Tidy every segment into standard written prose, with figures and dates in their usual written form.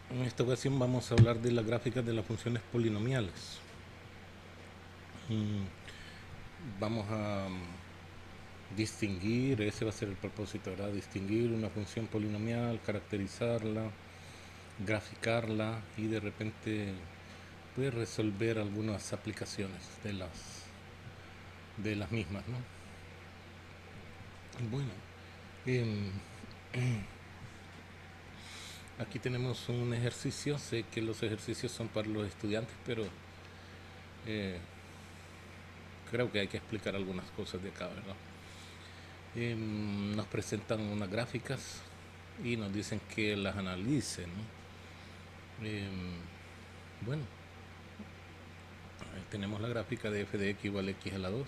En esta ocasión vamos a hablar de las gráficas de las funciones polinomiales. Mm, Vamos a distinguir, ese va a ser el propósito, ¿verdad? Distinguir una función polinomial, caracterizarla, graficarla y de repente puede resolver algunas aplicaciones de las mismas, ¿no? Bueno, em, aquí tenemos un ejercicio. Sé que los ejercicios son para los estudiantes, pero eh, creo que hay que explicar algunas cosas de acá, ¿verdad? Nos presentan unas gráficas y nos dicen que las analicen, ¿no? Bueno, ahí tenemos la gráfica de f de x igual a x a la 2,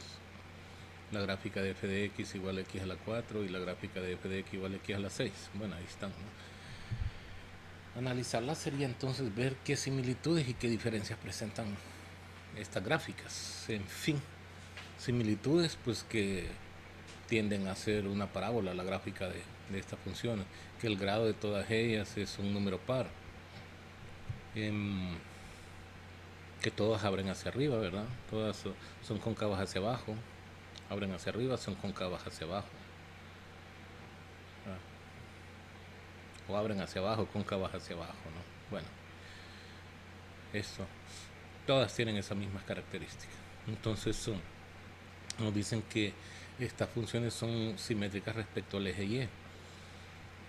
la gráfica de f de x igual a x a la 4 y la gráfica de f de x igual a x a la 6. Bueno, ahí están, ¿no? Analizarlas sería entonces ver qué similitudes y qué diferencias presentan estas gráficas. En fin, similitudes pues que tienden a ser una parábola la gráfica de estas funciones, que el grado de todas ellas es un número par, em, que todas abren hacia arriba, ¿verdad? Todas son cóncavas hacia abajo, abren hacia arriba, son cóncavas hacia abajo, ¿verdad? O abren hacia abajo, cóncavas hacia abajo, ¿no? Bueno, eso, todas tienen esas mismas características. Entonces nos dicen que estas funciones son simétricas respecto al eje Y.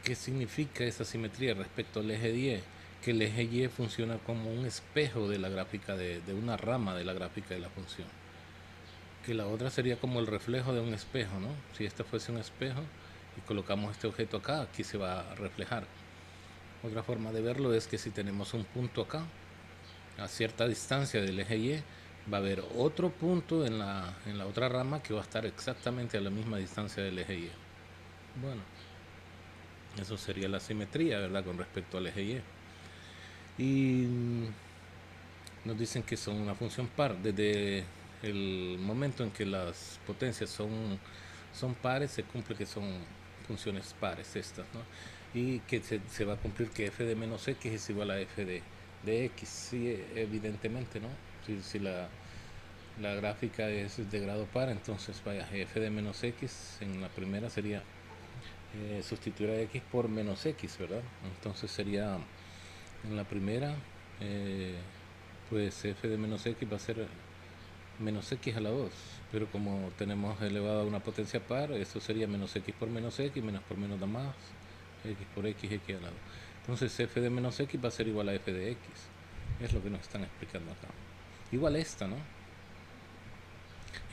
¿Qué significa esa simetría respecto al eje Y? Que el eje Y funciona como un espejo de la gráfica de una rama de la gráfica de la función. Que la otra sería como el reflejo de un espejo, ¿no? Si este fuese un espejo y colocamos este objeto acá, aquí se va a reflejar. Otra forma de verlo es que si tenemos un punto acá, a cierta distancia del eje Y, va a haber otro punto en la otra rama que va a estar exactamente a la misma distancia del eje Y. Bueno, eso sería la simetría, ¿verdad? Con respecto al eje Y. Y nos dicen que son una función par. Desde el momento en que las potencias son pares, se cumple que son funciones pares estas, ¿no? Y que se va a cumplir que f de menos x es igual a f de x. Sí, evidentemente, ¿no? Si la gráfica es de grado par, entonces vaya, f de menos x en la primera sería sustituir a x por menos x, ¿verdad? Entonces sería en la primera, eh, pues f de menos x va a ser menos x a la 2, pero como tenemos elevado a una potencia par, esto sería menos x por menos x, menos por menos da más, x por x, x a la 2. Entonces f de menos x va a ser igual a f de x, es lo que nos están explicando acá. Igual esta, ¿no?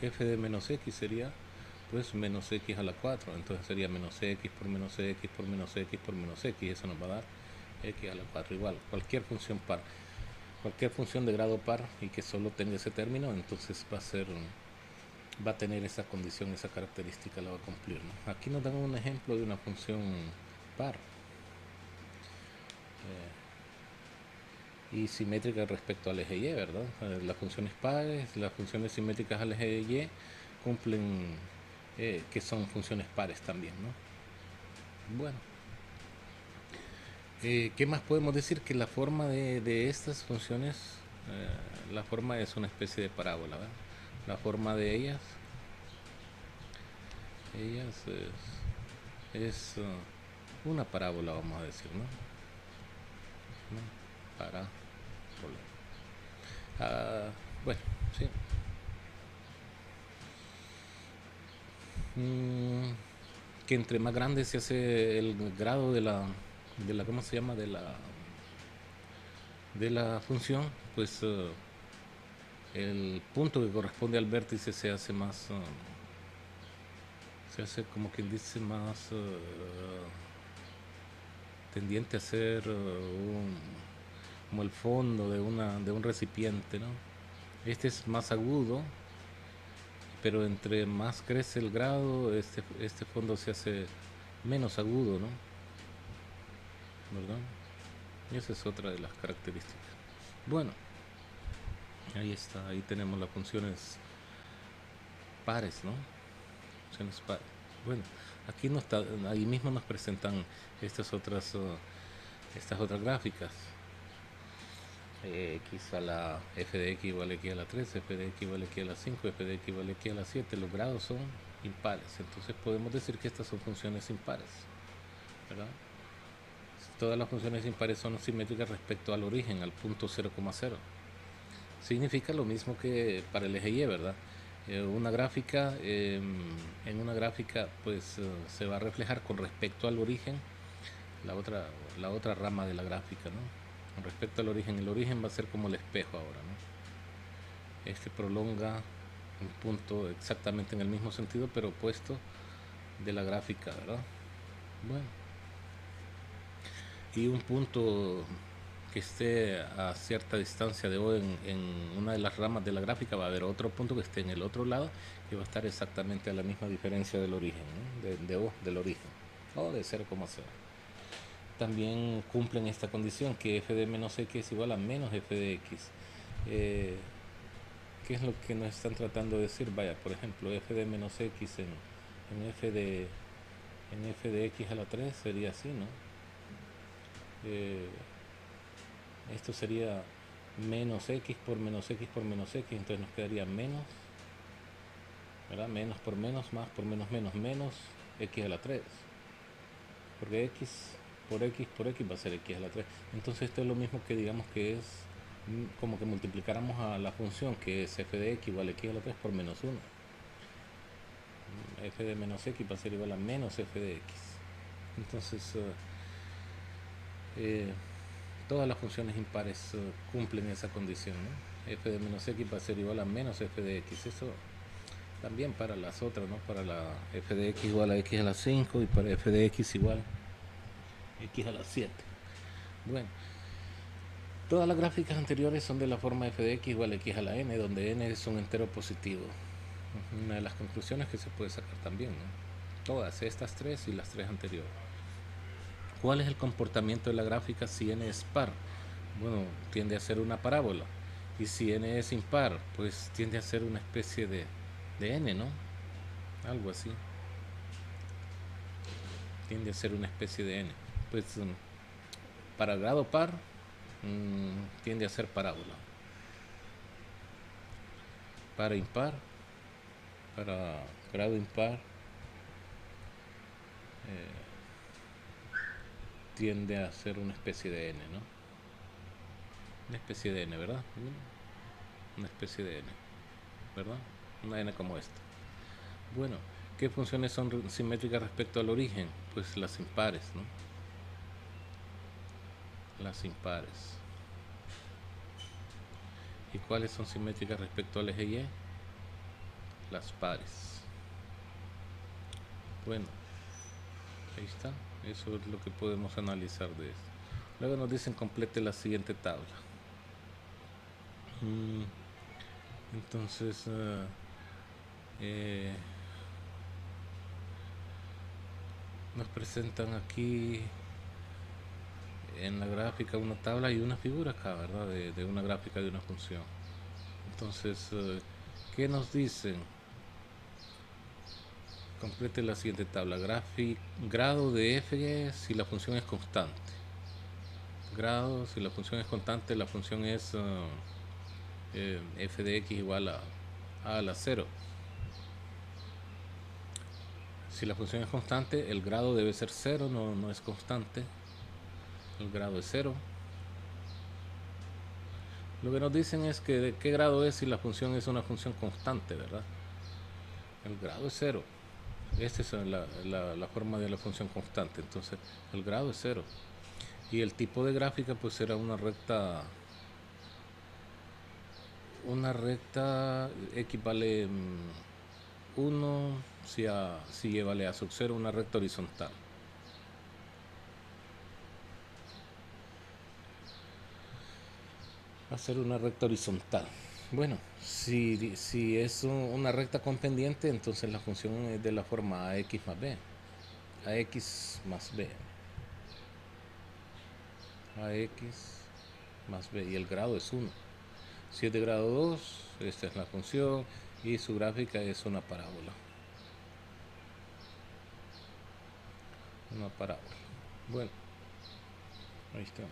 F de menos x sería pues menos x a la 4, entonces sería menos x por menos x por menos x por menos x, eso nos va a dar x a la 4. Igual, cualquier función par, cualquier función de grado par y que solo tenga ese término, entonces va a tener esa condición, esa característica la va a cumplir, ¿no? Aquí nos dan un ejemplo de una función par y simétrica respecto al eje Y, ¿verdad? Las funciones pares, las funciones simétricas al eje Y cumplen que son funciones pares también, ¿no? Bueno, ¿qué más podemos decir? Que la forma de estas funciones, la forma es una especie de parábola, ¿verdad? La forma de ellas es una parábola, vamos a decir, ¿no? ¿No? Parábola. Ah, bueno, sí. Mm, que entre más grande se hace el grado de la ¿cómo se llama? De la función, pues el punto que corresponde al vértice se hace como quien dice más tendiente a ser como el fondo de un recipiente, ¿no? Este es más agudo, pero entre más crece el grado, este fondo se hace menos agudo, ¿no? ¿Verdad? Y esa es otra de las características. Bueno, ahí está, ahí tenemos las funciones pares, ¿no? Funciones pares. Bueno, aquí ahí mismo nos presentan estas otras gráficas. x a la f de x igual a x a la 3, f de x igual a x a la 5, f de x igual a x a la 7, los grados son impares, entonces podemos decir que estas son funciones impares, ¿verdad? Todas las funciones impares son simétricas respecto al origen, al punto 0,0. Significa lo mismo que para el eje Y, ¿verdad? Una gráfica, en una gráfica pues se va a reflejar con respecto al origen la otra rama de la gráfica, ¿no? Con respecto al origen, el origen va a ser como el espejo ahora, ¿no? Este prolonga un punto exactamente en el mismo sentido, pero opuesto de la gráfica, ¿verdad? Bueno, y un punto que esté a cierta distancia de O en una de las ramas de la gráfica, va a haber otro punto que esté en el otro lado que va a estar exactamente a la misma diferencia del origen, ¿no? de O, del origen, o de 0,0. También cumplen esta condición que f de menos x es igual a menos f de x. ¿Qué es lo que nos están tratando de decir? Vaya, por ejemplo, f de menos x en f de x a la 3 sería así, ¿no? Esto sería menos x por menos x por menos x, entonces nos quedaría menos, ¿verdad? Menos por menos, más por menos, menos x a la 3, porque x por x por x va a ser x a la 3. Entonces esto es lo mismo que digamos que es como que multiplicáramos a la función que es f de x igual a x a la 3 por menos 1. F de menos x va a ser igual a menos f de x. Entonces todas las funciones impares cumplen esa condición, ¿no? F de menos x va a ser igual a menos f de x. Eso también para las otras, ¿no? Para la f de x igual a x a la 5 y para f de x igual a x a la 7. Bueno, todas las gráficas anteriores son de la forma f de x igual a x a la n, donde n es un entero positivo. Una de las conclusiones que se puede sacar también, ¿no? Todas estas tres y las tres anteriores. ¿Cuál es el comportamiento de la gráfica si n es par? Bueno, tiende a ser una parábola. Y si n es impar, pues tiende a ser una especie de n, ¿no? Algo así. Tiende a ser una especie de n. Pues para grado par tiende a ser parábola. Para impar, para grado impar, tiende a ser una especie de n, ¿no? Una especie de n, ¿verdad? Una especie de n, ¿verdad? Una n como esta. Bueno, ¿qué funciones son simétricas respecto al origen? Pues las impares, ¿no? Las impares. ¿Y cuáles son simétricas respecto al eje Y? Las pares. Bueno, ahí está. Eso es lo que podemos analizar de esto. Luego nos dicen complete la siguiente tabla. Entonces, nos presentan aquí en la gráfica una tabla y una figura acá, ¿verdad? De una gráfica de una función. Entonces, ¿qué nos dicen? Complete la siguiente tabla. Grado de f si la función es constante. Grado, si la función es constante, la función es f de x igual a la 0. Si la función es constante, el grado debe ser 0, no es constante. El grado es 0. Lo que nos dicen es que de qué grado es si la función es una función constante, ¿verdad? El grado es 0. Esta es la forma de la función constante. Entonces, el grado es 0. Y el tipo de gráfica pues será una recta. Una recta x vale 1, si y vale a sub 0, una recta horizontal. Va a ser una recta horizontal. Bueno, si es una recta con pendiente, entonces la función es de la forma ax más b. Ax más b. Ax más b. Y el grado es 1. Si es de grado 2, esta es la función y su gráfica es una parábola. Una parábola. Bueno, ahí está.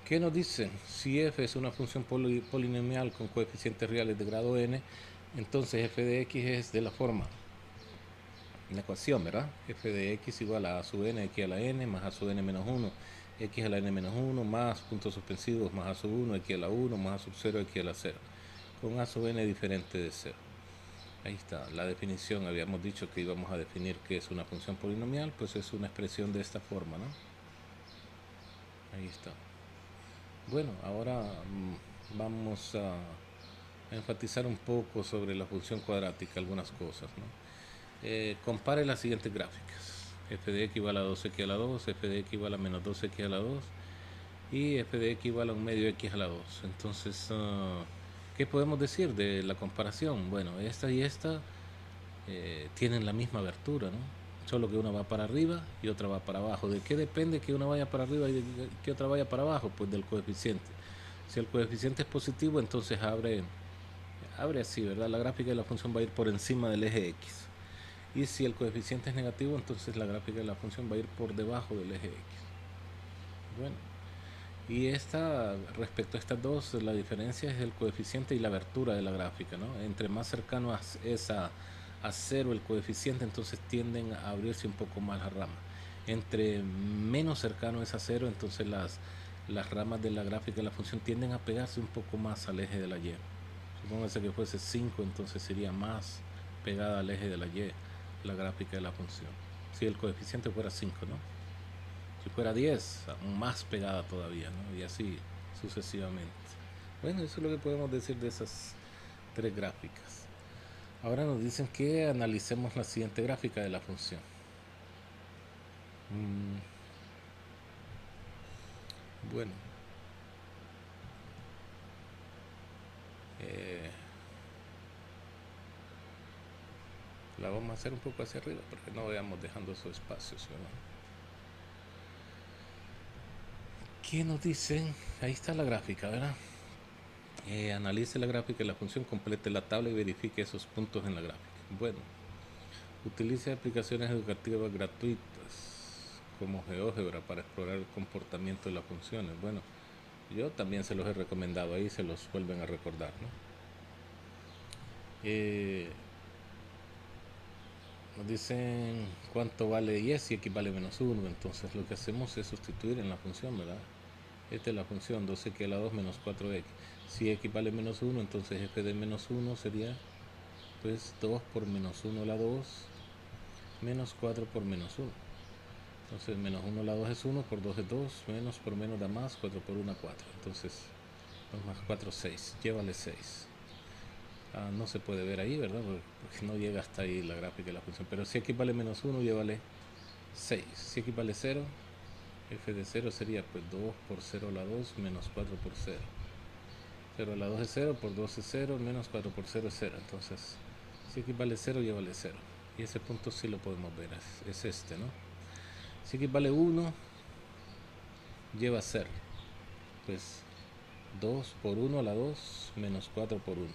¿Qué nos dicen? Si f es una función polinomial con coeficientes reales de grado n, entonces f de x es de la forma, la ecuación, ¿verdad? F de x igual a sub n, x a la n, más a sub n menos 1, x a la n menos 1, más puntos suspensivos, más a sub 1, x a la 1, más a sub 0, x a la 0, con a sub n diferente de 0. Ahí está, la definición, habíamos dicho que íbamos a definir qué es una función polinomial, pues es una expresión de esta forma, ¿no? Ahí está. Bueno, ahora vamos a enfatizar un poco sobre la función cuadrática, algunas cosas, ¿no? Compare las siguientes gráficas. F de x igual a 2x a la 2, f de x igual a menos 2x a la 2 y f de x igual a un medio x a la 2. Entonces, ¿qué podemos decir de la comparación? Bueno, esta y esta tienen la misma abertura, ¿no? Solo que una va para arriba y otra va para abajo. ¿De qué depende que una vaya para arriba y que otra vaya para abajo? Pues del coeficiente. Si el coeficiente es positivo, entonces abre así, ¿verdad? La gráfica de la función va a ir por encima del eje x. Y si el coeficiente es negativo, entonces la gráfica de la función va a ir por debajo del eje x. Bueno, y respecto a estas dos, la diferencia es el coeficiente y la abertura de la gráfica, ¿no? Entre más cercano es a cero el coeficiente, entonces tienden a abrirse un poco más las ramas. Entre menos cercano es a cero, entonces las ramas de la gráfica de la función tienden a pegarse un poco más al eje de la y. Supóngase que fuese 5, entonces sería más pegada al eje de la y la gráfica de la función. Si el coeficiente fuera 5, ¿no? Si fuera 10, aún más pegada todavía, ¿no? Y así sucesivamente. Bueno, eso es lo que podemos decir de esas tres gráficas. Ahora nos dicen que analicemos la siguiente gráfica de la función. Bueno, la vamos a hacer un poco hacia arriba porque no vayamos dejando esos espacios, ¿verdad? ¿Qué nos dicen? Ahí está la gráfica, ¿verdad? Analice la gráfica de la función, complete la tabla y verifique esos puntos en la gráfica. Bueno, utilice aplicaciones educativas gratuitas como GeoGebra para explorar el comportamiento de las funciones. Bueno, yo también se los he recomendado, ahí se los vuelven a recordar, ¿no? Nos dicen cuánto vale y es y x vale menos 1, entonces lo que hacemos es sustituir en la función, ¿verdad? Esta es la función 2x a la 2 menos 4x. Si x vale menos 1, entonces f de menos 1 sería pues 2 por menos 1 a la 2 menos 4 por menos 1. Entonces menos 1 a la 2 es 1, por 2 es 2, menos por menos da más, 4 por 1 4. Entonces 2 más 4, 6, llévale 6. No se puede ver ahí, ¿verdad? Porque no llega hasta ahí la gráfica de la función. Pero si x vale menos 1, llévale 6. Si x vale 0, f de 0 sería pues 2 por 0 a la 2 menos 4 por 0. 0 a la 2 es 0, por 2 es 0, menos 4 por 0 es 0. Entonces, si x vale 0, llévale 0. Y ese punto sí lo podemos ver, es este, ¿no? Si x vale 1, lleva 0. Pues 2 por 1 a la 2 menos 4 por 1.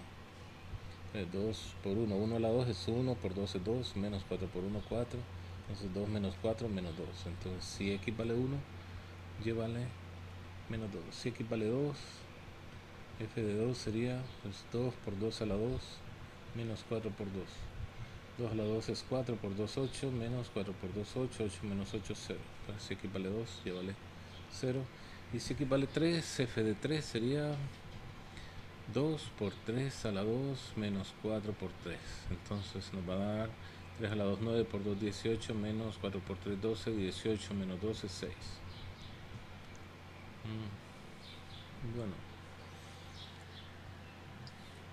2 por 1, 1 a la 2 es 1, por 2 es 2, menos 4 por 1, 4. Entonces 2 menos 4, menos 2. Entonces si x vale 1, llévale menos 2. Si x vale 2, f de 2 sería pues 2 por 2 a la 2, menos 4 por 2. 2 a la 2 es 4, por 2 8, menos 4 por 2 8, 8 menos 8 es 0. Entonces si x vale 2, llévale 0. Y si x vale 3, f de 3 sería 2 por 3 a la 2 menos 4 por 3. Entonces nos va a dar 3 a la 2, 9 por 2, 18, menos 4 por 3, 12, 18 menos 12, 6. Bueno,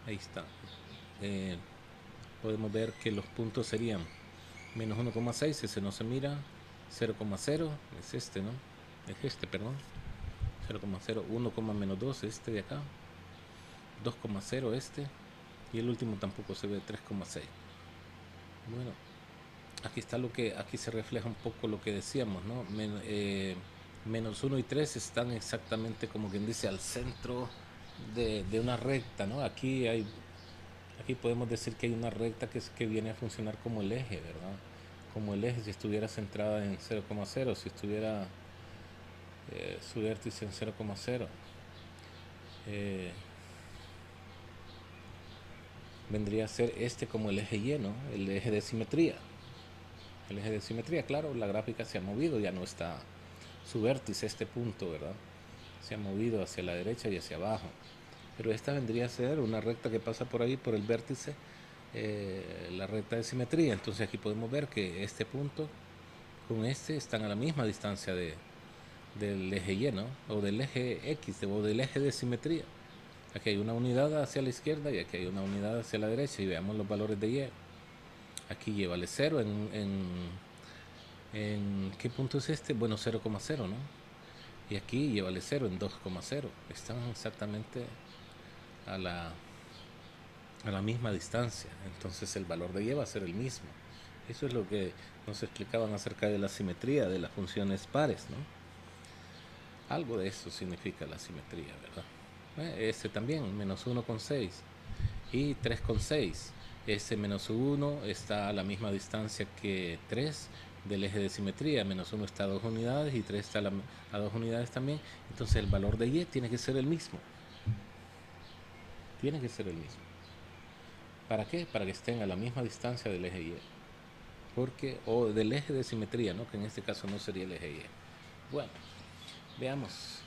ahí está. Podemos ver que los puntos serían menos 1,6, ese no se mira, 0,0 es este, ¿no? Es este, perdón. 0,0, 1, menos 2, este de acá. 2,0 este. Y el último tampoco se ve, 3,6. Bueno, aquí está aquí se refleja un poco lo que decíamos, ¿no? Menos 1 y 3 están exactamente, como quien dice, al centro de una recta, ¿no? Aquí podemos decir que hay una recta que viene a funcionar como el eje, ¿verdad? Como el eje si estuviera centrada en 0,0, si estuviera su vértice en 0,0. Vendría a ser este como el eje Y, ¿no? El eje de simetría. El eje de simetría, claro, la gráfica se ha movido, ya no está su vértice, este punto, ¿verdad? Se ha movido hacia la derecha y hacia abajo. Pero esta vendría a ser una recta que pasa por ahí, por el vértice, la recta de simetría. Entonces aquí podemos ver que este punto con este están a la misma distancia del eje Y, ¿no? O del eje X, o del eje de simetría. Aquí hay una unidad hacia la izquierda y aquí hay una unidad hacia la derecha, y veamos los valores de Y. Aquí Y vale 0 en ¿qué punto es este? Bueno, 0,0, ¿no? Y aquí Y vale 0 en 2,0. Están exactamente a la misma distancia. Entonces el valor de Y va a ser el mismo. Eso es lo que nos explicaban acerca de la simetría de las funciones pares, ¿no? Algo de eso significa la simetría, ¿verdad? Este también, menos 1,6 y 3,6. Ese menos 1 está a la misma distancia que 3 del eje de simetría. Menos 1 está a 2 unidades y 3 está a 2 unidades también. Entonces el valor de Y tiene que ser el mismo. Tiene que ser el mismo. ¿Para qué? Para que estén a la misma distancia del eje Y. Porque, o del eje de simetría, ¿no? Que en este caso no sería el eje Y. Bueno, veamos.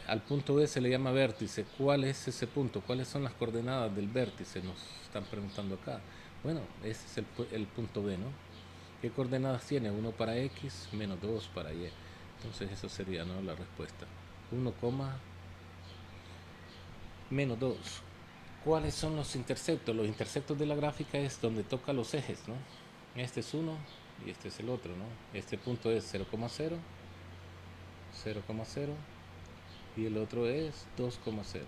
Al punto B se le llama vértice. ¿Cuál es ese punto? ¿Cuáles son las coordenadas del vértice? Nos están preguntando acá. Bueno, ese es el punto B, ¿no? ¿Qué coordenadas tiene? 1 para X, menos 2 para Y. Entonces eso sería, ¿no?, la respuesta. 1, menos 2. ¿Cuáles son los interceptos? Los interceptos de la gráfica es donde toca los ejes, ¿no? Este es uno y este es el otro, ¿no? Este punto es 0,0, 0,0 y el otro es 2,0.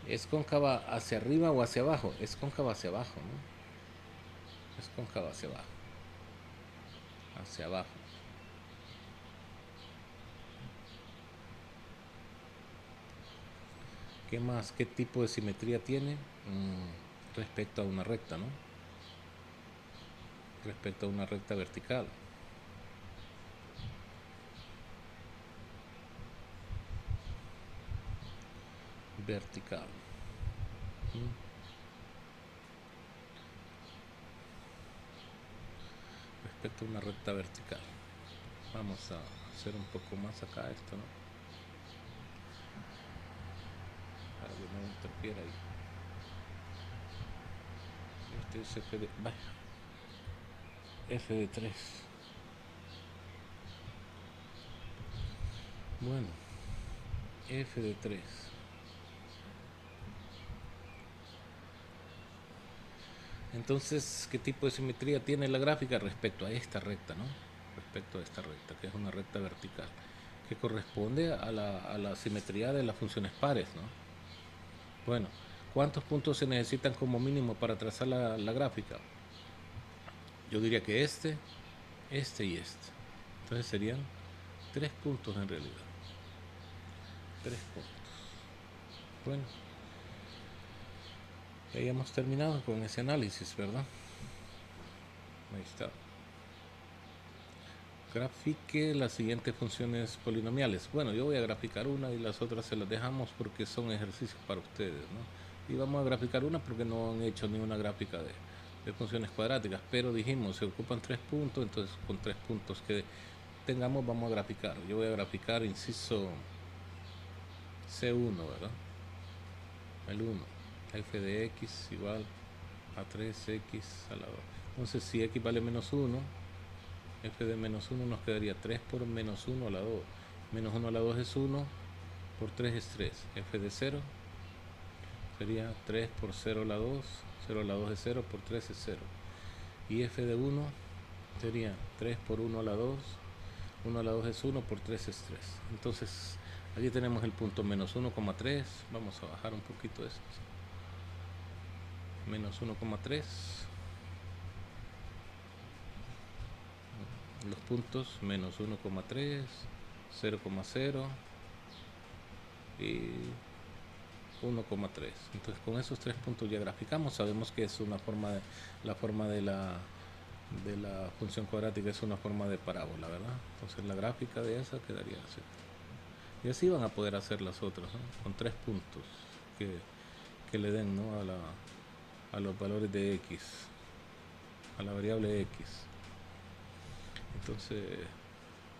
¿Es cóncava hacia arriba o hacia abajo? Es cóncava hacia abajo, ¿no? Es cóncava hacia abajo. Hacia abajo. ¿Qué más? ¿Qué tipo de simetría tiene? Respecto a una recta, ¿no? Respecto a una recta vertical. Vertical. Respecto a una recta vertical. Vamos a hacer un poco más acá esto, ¿no? Para que no interfiera ahí. Este es F de... Vaya. F de 3. Bueno. F de 3. Entonces, ¿qué tipo de simetría tiene la gráfica respecto a esta recta, ¿no? Respecto a esta recta, que es una recta vertical, que corresponde a la simetría de las funciones pares, ¿no? Bueno, ¿cuántos puntos se necesitan como mínimo para trazar la gráfica? Yo diría que este y este. Entonces serían 3 puntos en realidad. 3 puntos. Bueno, ya hemos terminado con ese análisis, ¿verdad? Ahí está. Grafique las siguientes funciones polinomiales. Bueno, yo voy a graficar una y las otras se las dejamos porque son ejercicios para ustedes, ¿no? Y vamos a graficar una porque no han hecho ni una gráfica de funciones cuadráticas, pero dijimos, se ocupan 3 puntos, entonces con 3 puntos que tengamos vamos a graficar. Yo voy a graficar inciso C1, ¿verdad? El 1, f de x igual a 3x a la 2. Entonces si x vale menos 1, f de menos 1 nos quedaría 3 por menos 1 a la 2. Menos 1 a la 2 es 1, por 3 es 3. F de 0 sería 3 por 0 a la 2. 0 a la 2 es 0, por 3 es 0. Y f de 1 sería 3 por 1 a la 2. 1 a la 2 es 1, por 3 es 3. Entonces aquí tenemos el punto menos 1,3. Vamos a bajar un poquito esto. Menos 1,3. Los puntos menos 1,3, 0,0 y 1,3. Entonces con esos 3 puntos ya graficamos. Sabemos que es una forma de la forma de la de la función cuadrática es una forma de parábola, ¿verdad? Entonces la gráfica de esa quedaría así. Y así van a poder hacer las otras, ¿no? Con 3 puntos que le den, ¿no? A los valores de x, a la variable x. Entonces,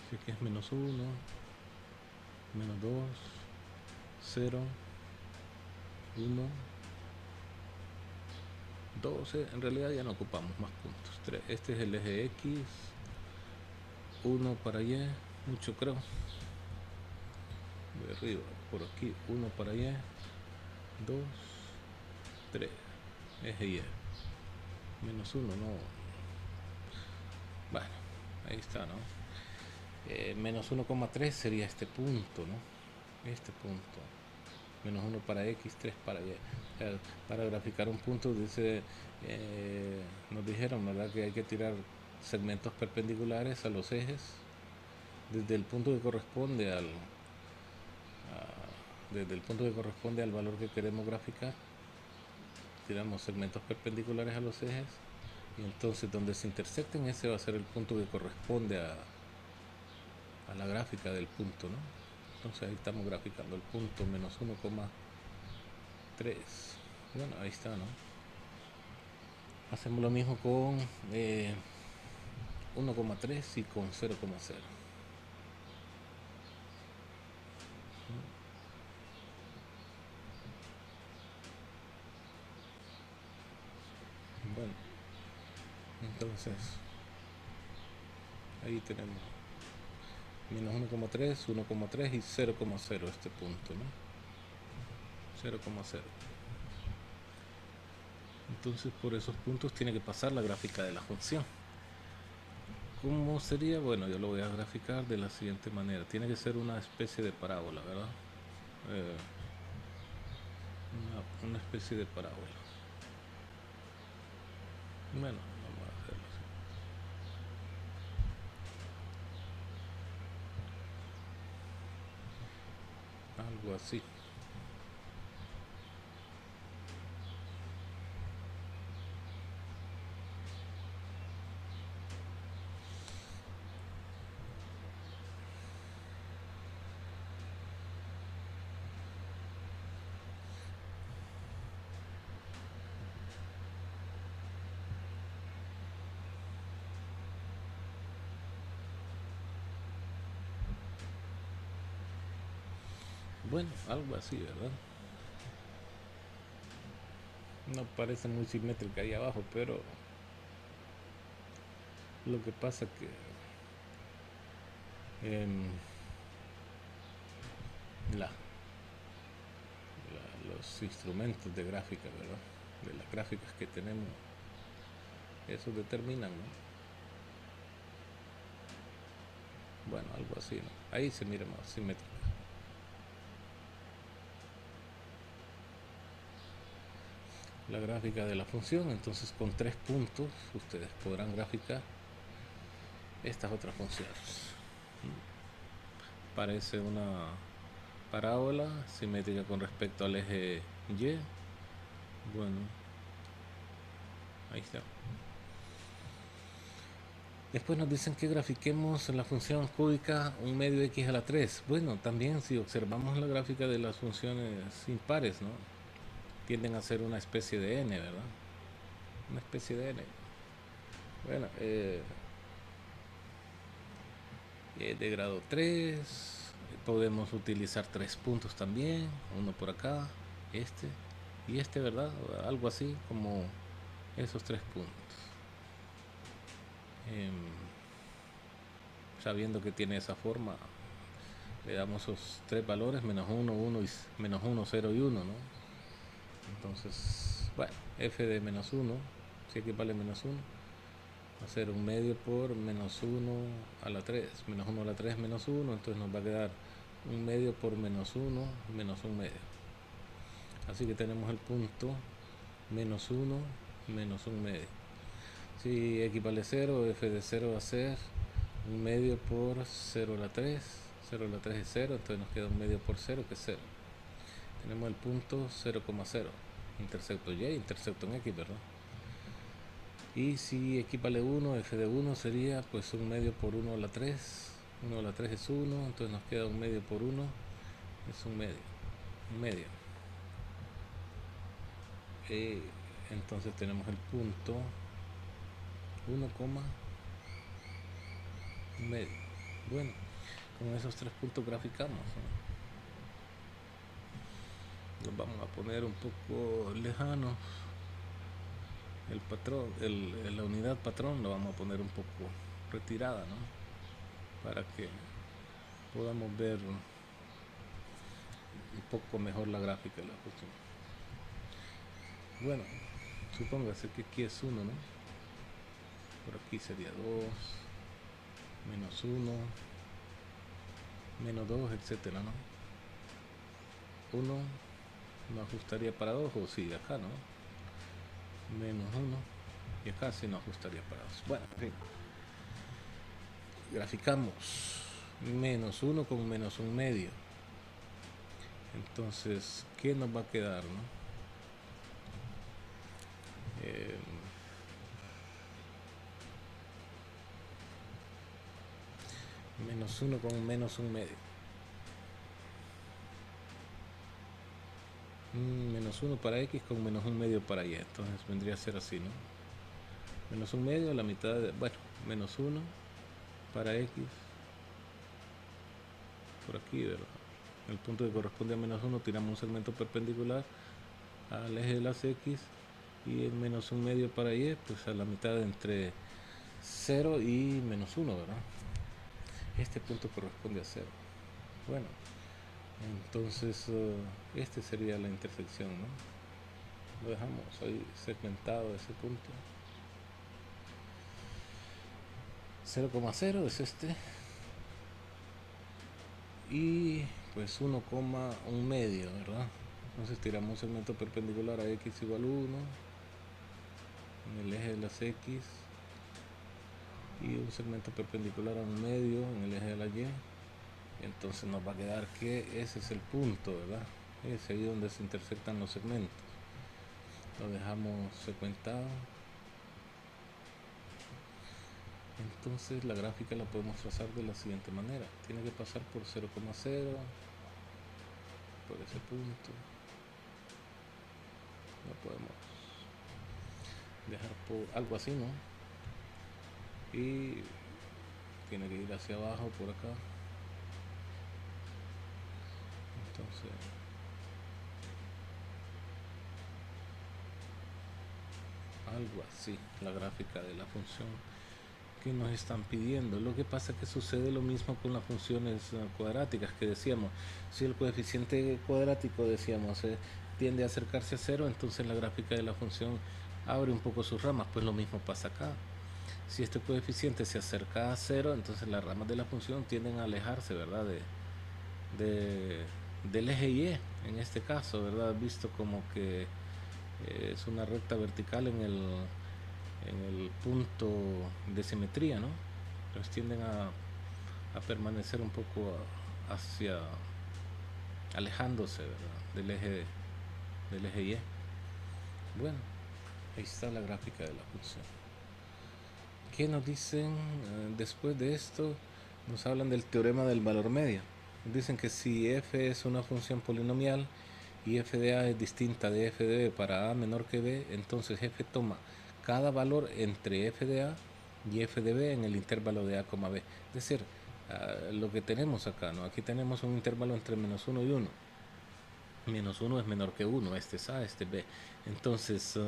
si aquí es menos 1, menos 2, 0, 1, 12, en realidad ya no ocupamos más puntos. 3. Este es el eje x, 1 para y, mucho creo. De arriba, por aquí, 1 para y, 2, 3, eje y, menos 1, no. Bueno, ahí está, ¿no? Menos 1,3 sería este punto, ¿no? Este punto. Menos 1 para x, 3 para y. Para graficar un punto, dice, nos dijeron, ¿verdad?, que hay que tirar segmentos perpendiculares a los ejes desde el punto que corresponde desde el punto que corresponde al valor que queremos graficar. Tiramos segmentos perpendiculares a los ejes y entonces donde se intersecten, ese va a ser el punto que corresponde a la gráfica del punto, ¿no? Entonces ahí estamos graficando el punto menos 1,3. Bueno, ahí está, ¿no? Hacemos lo mismo con 1,3 y con 0,0. Bueno, entonces ahí tenemos menos 1,3, 1,3 y 0,0 este punto, ¿no? 0,0. Entonces por esos puntos tiene que pasar la gráfica de la función. ¿Cómo sería? Bueno, yo lo voy a graficar de la siguiente manera. Tiene que ser una especie de parábola, ¿verdad? Una especie de parábola. Bueno, vamos a hacerlo así. Algo así. Bueno, algo así, ¿verdad? No parece muy simétrica ahí abajo, pero lo que pasa que la, los instrumentos de gráfica, ¿verdad?, de las gráficas que tenemos, eso determinan, ¿no? Bueno, algo así, ¿no? Ahí se mira más simétrica. La gráfica de la función, entonces con 3 puntos ustedes podrán graficar estas otras funciones. Parece una parábola simétrica con respecto al eje y. Bueno, ahí está. Después nos dicen que grafiquemos la función cúbica 1 medio x a la 3. Bueno, también si observamos la gráfica de las funciones impares, ¿no?, tienden a ser una especie de n, ¿verdad? Una especie de n. Bueno, de grado 3. Podemos utilizar 3 puntos también, uno por acá, este y este, ¿verdad? Algo así como esos 3 puntos. Sabiendo que tiene esa forma, le damos esos 3 valores, menos 1, 1 y menos 1, 0 y 1, ¿no? Entonces, bueno, f de menos 1, si aquí vale menos 1, va a ser 1 medio por menos 1 a la 3. Menos 1 a la 3 menos 1, entonces nos va a quedar 1 medio por menos 1 menos 1 medio. Así que tenemos el punto menos 1 menos 1 medio. Si x vale 0, f de 0 va a ser 1 medio por 0 a la 3. 0 a la 3 es 0, entonces nos queda 1 medio por 0, que es 0. Tenemos el punto 0,0. Intersecto y, intersecto en x, ¿verdad? Y si x vale 1, f de 1 sería pues un medio por 1 a la 3. 1 a la 3 es 1, entonces nos queda un medio por 1, es un medio. Un medio. Entonces tenemos el punto 1, medio. Bueno, con esos 3 puntos graficamos, ¿no? Los vamos a poner un poco lejanos. El patrón, la unidad patrón lo vamos a poner un poco retirada, ¿no? Para que podamos ver un poco mejor la gráfica de la cuestión. Bueno, supóngase que aquí es 1, ¿no? Por aquí sería 2, menos 1, menos 2, etcétera, ¿no? 1 no ajustaría para 2, o sí, acá, ¿no? Menos 1, y acá sí no ajustaría para 2. Bueno, en fin. Graficamos menos 1 con menos 1 medio. Entonces, ¿qué nos va a quedar, no? Menos 1 con menos 1 medio. Menos 1 para x con menos 1 medio para y. Entonces vendría a ser así, ¿no? Menos 1 medio, la mitad de... Bueno, menos 1 para x. Por aquí, ¿verdad? El punto que corresponde a menos 1, tiramos un segmento perpendicular al eje de las x. Y el menos 1 medio para y, pues a la mitad entre 0 y menos 1, ¿verdad? Este punto corresponde a 0. Bueno, entonces este sería la intersección, ¿no? Lo dejamos ahí segmentado ese punto. 0,0 es este. Y pues 1,1 medio, ¿verdad? Entonces tiramos un segmento perpendicular a x igual 1 en el eje de las x, y un segmento perpendicular a 1 medio en el eje de la y. Entonces nos va a quedar que ese es el punto, ¿verdad? Es ahí donde se intersectan los segmentos. Lo dejamos segmentado. Entonces la gráfica la podemos trazar de la siguiente manera. Tiene que pasar por 0,0, por ese punto. Lo podemos dejar por algo así, ¿no? Y tiene que ir hacia abajo por acá. Entonces algo así la gráfica de la función que nos están pidiendo. Lo que pasa es que sucede lo mismo con las funciones cuadráticas que decíamos. Si el coeficiente cuadrático, decíamos, tiende a acercarse a 0, entonces la gráfica de la función abre un poco sus ramas. Pues lo mismo pasa acá. Si este coeficiente se acerca a 0, entonces las ramas de la función tienden a alejarse, ¿verdad? Del eje Y, en este caso, ¿verdad? Visto como que es una recta vertical en el punto de simetría, ¿no? Entonces tienden a permanecer un poco hacia, alejándose, ¿verdad? Del eje Y. Bueno, ahí está la gráfica de la función. ¿Qué nos dicen después de esto? Nos hablan del teorema del valor medio. Dicen que si f es una función polinomial y f de a es distinta de f de b para a menor que b, entonces f toma cada valor entre f de a y f de b en el intervalo de a, b. Es decir, lo que tenemos acá, ¿no? Aquí tenemos un intervalo entre menos 1 y 1. Menos 1 es menor que 1, este es a, este es b. Entonces,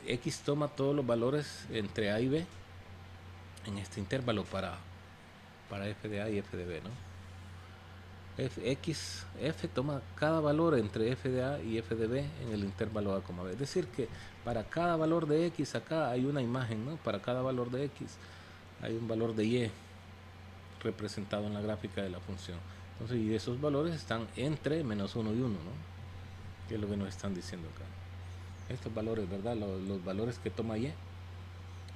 x toma todos los valores entre a y b en este intervalo para f de a y f de b, ¿no? F toma cada valor entre f de a y f de b en el intervalo a, b. Es decir que para cada valor de x acá hay una imagen, ¿no? Para cada valor de x hay un valor de y representado en la gráfica de la función. Entonces, y esos valores están entre menos 1 y 1, ¿no? Que es lo que nos están diciendo acá. Estos valores, ¿verdad? Los valores que toma y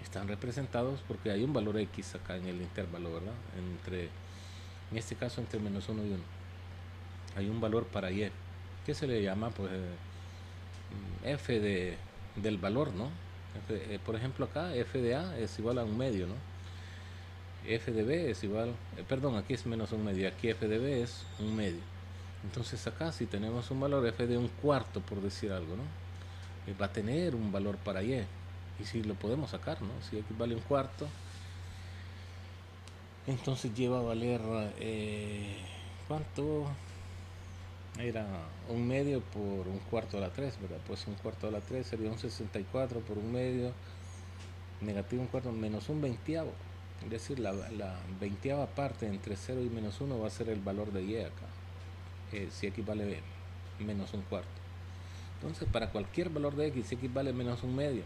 están representados porque hay un valor x acá en el intervalo, ¿verdad? En este caso entre menos 1 y 1 hay un valor para y que se le llama pues f del valor, ¿no? Por ejemplo acá f de a es igual a un medio, ¿no? F de b es igual, perdón, aquí es menos un medio, aquí f de b es un medio. Entonces acá si tenemos un valor f de un cuarto, por decir algo, ¿no? Va a tener un valor para y. Y si lo podemos sacar, ¿no? Si x vale un cuarto, entonces lleva a valer, ¿cuánto? Era un medio por un cuarto a la 3, ¿verdad? Pues un cuarto a la 3 sería un 64 por un medio, negativo un cuarto, menos un veintiavo. Es decir, la veintiava parte entre 0 y menos 1 va a ser el valor de y acá. Si x vale menos un cuarto. Entonces, para cualquier valor de x, si x vale menos un medio,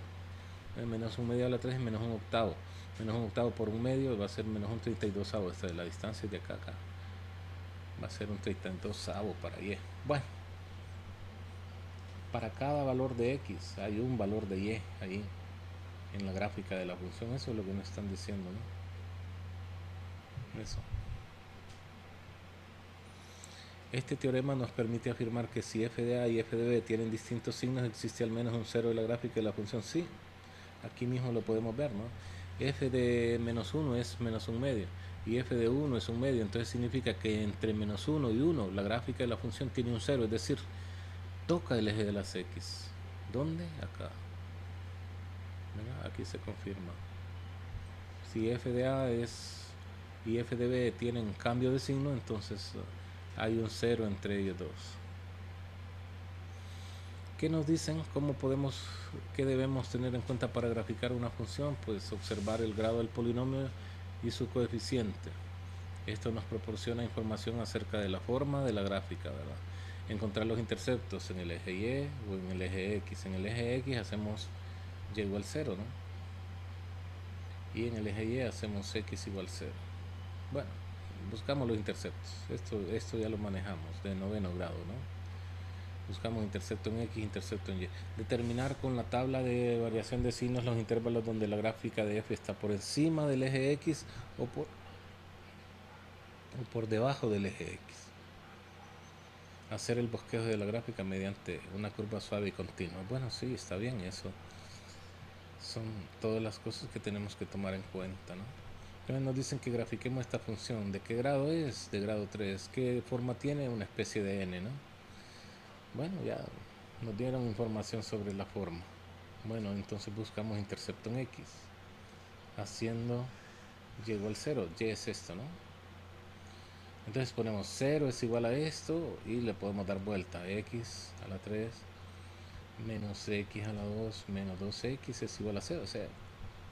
menos un medio a la 3 es menos un octavo. Menos un octavo por un medio va a ser menos un 32avo. Esta es la distancia de acá a acá. Va a ser un 32avo para y. Bueno, para cada valor de x hay un valor de y ahí en la gráfica de la función. Eso es lo que nos están diciendo, ¿no? Eso. Este teorema nos permite afirmar que si f de a y f de b tienen distintos signos, existe al menos un cero en la gráfica de la función. Sí, aquí mismo lo podemos ver, ¿no? F de menos 1 es menos un medio y f de 1 es un medio, entonces significa que entre menos 1 y 1 la gráfica de la función tiene un cero, es decir, toca el eje de las x. ¿Dónde? Acá. ¿Verdad? Aquí se confirma. Si f de a y f de b tienen cambio de signo, entonces hay un cero entre ellos dos. ¿Qué nos dicen? ¿Qué debemos tener en cuenta para graficar una función? Pues observar el grado del polinomio y su coeficiente. Esto nos proporciona información acerca de la forma de la gráfica, ¿verdad? Encontrar los interceptos en el eje Y o en el eje X. En el eje X hacemos Y igual 0, ¿no? Y en el eje Y hacemos X igual 0. Bueno, buscamos los interceptos. Esto ya lo manejamos de noveno grado, ¿no? Buscamos intercepto en X, intercepto en Y. Determinar con la tabla de variación de signos los intervalos donde la gráfica de f está por encima del eje X o por debajo del eje X. Hacer el bosquejo de la gráfica mediante una curva suave y continua. Bueno, sí, está bien, eso son todas las cosas que tenemos que tomar en cuenta, ¿no? Entonces nos dicen que grafiquemos esta función. ¿De qué grado es? De grado 3. ¿Qué forma tiene? Una especie de n, ¿no? Bueno, ya nos dieron información sobre la forma. Bueno, entonces buscamos intercepto en X. Haciendo y igual 0. Y es esto, ¿no? Entonces ponemos 0 es igual a esto y le podemos dar vuelta. X a la 3 menos X a la 2 menos 2X es igual a 0. O sea,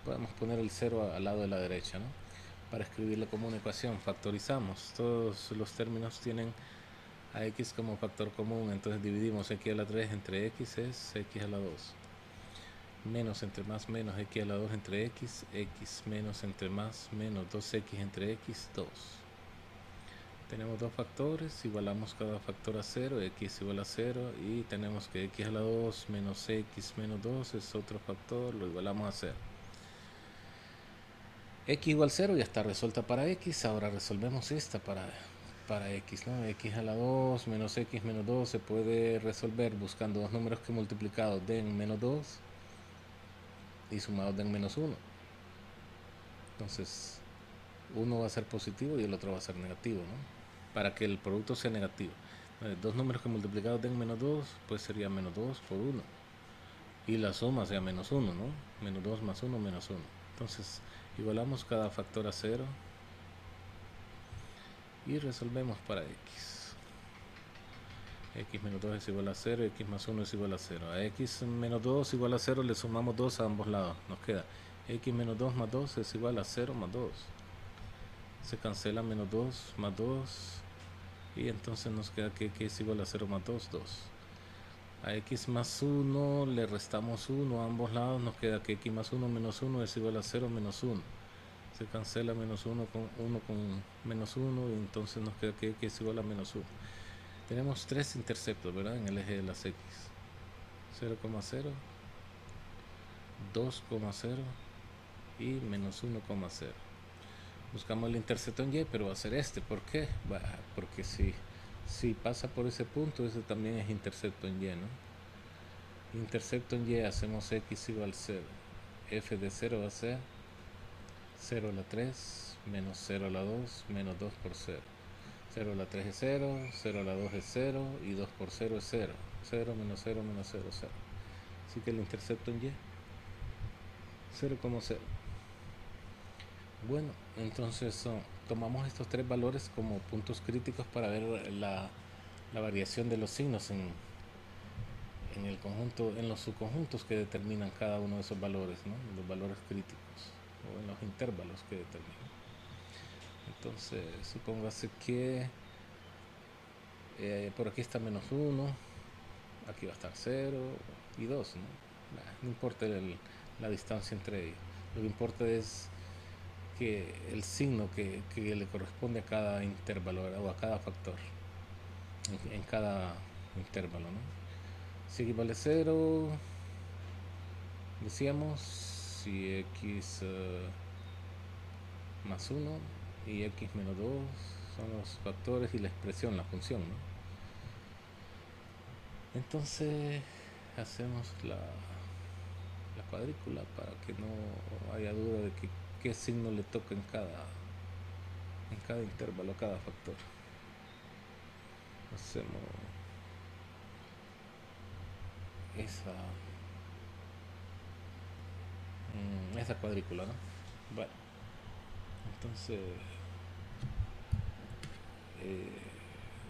podemos poner el 0 al lado de la derecha, ¿no? Para escribirlo como una ecuación, factorizamos. Todos los términos tienen a x como factor común, entonces dividimos x a la 3 entre x es x a la 2 menos entre más menos x a la 2 entre x menos entre más menos 2x entre x 2. Tenemos dos factores, igualamos cada factor a 0, x igual a 0 y tenemos que x a la 2 menos x menos 2 es otro factor, lo igualamos a 0. X igual 0 ya está resuelta para x, ahora resolvemos esta para x, ¿no? X a la 2 menos x menos 2 se puede resolver buscando dos números que multiplicados den menos 2 y sumados den menos 1. Entonces, uno va a ser positivo y el otro va a ser negativo, ¿no? Para que el producto sea negativo. Dos números que multiplicados den menos 2, pues sería menos 2 por 1. Y la suma sea menos 1, ¿no? Menos 2 más 1, menos 1. Entonces, igualamos cada factor a 0 y resolvemos para x. X menos 2 es igual a 0, x más 1 es igual a 0. A x menos 2 igual a 0 le sumamos 2 a ambos lados. Nos queda x menos 2 más 2 es igual a 0 más 2. Se cancela menos 2 más 2 y entonces nos queda que x es igual a 0 más 2, 2. A x más 1 le restamos 1 a ambos lados, nos queda que x más 1 menos 1 es igual a 0 menos 1. Se cancela menos 1 con menos 1 y entonces nos queda que x es igual a menos 1. Tenemos tres interceptos, ¿verdad? En el eje de las x. 0,0, 2,0 y menos 1,0. Buscamos el intercepto en y, pero va a ser este. ¿Por qué? Porque si pasa por ese punto, ese también es intercepto en y, ¿no? Intercepto en y, hacemos x igual 0. f de 0 va a ser 0 a la 3 menos 0 a la 2 menos 2 por 0. 0 a la 3 es 0, 0 a la 2 es 0 y 2 por 0 es 0. 0 menos 0 menos 0, 0. Así que el intercepto en y 0,0. Bueno, entonces tomamos estos tres valores como puntos críticos para ver la variación de los signos en el conjunto, en los subconjuntos que determinan cada uno de esos valores, ¿no? Los valores críticos o en los intervalos que determinan. Entonces, supóngase que por aquí está menos 1, aquí va a estar 0 y 2, ¿no? No importa la distancia entre ellos. Lo que importa es que el signo que le corresponde a cada intervalo, ¿verdad? O a cada factor en cada intervalo, ¿no? Si x vale 0, decíamos, si x más 1 y x menos 2 son los factores y la expresión, la función, ¿no? Entonces hacemos la cuadrícula para que no haya duda de qué signo le toca en cada intervalo, cada factor. Hacemos esa cuadrícula, ¿no? Bueno, entonces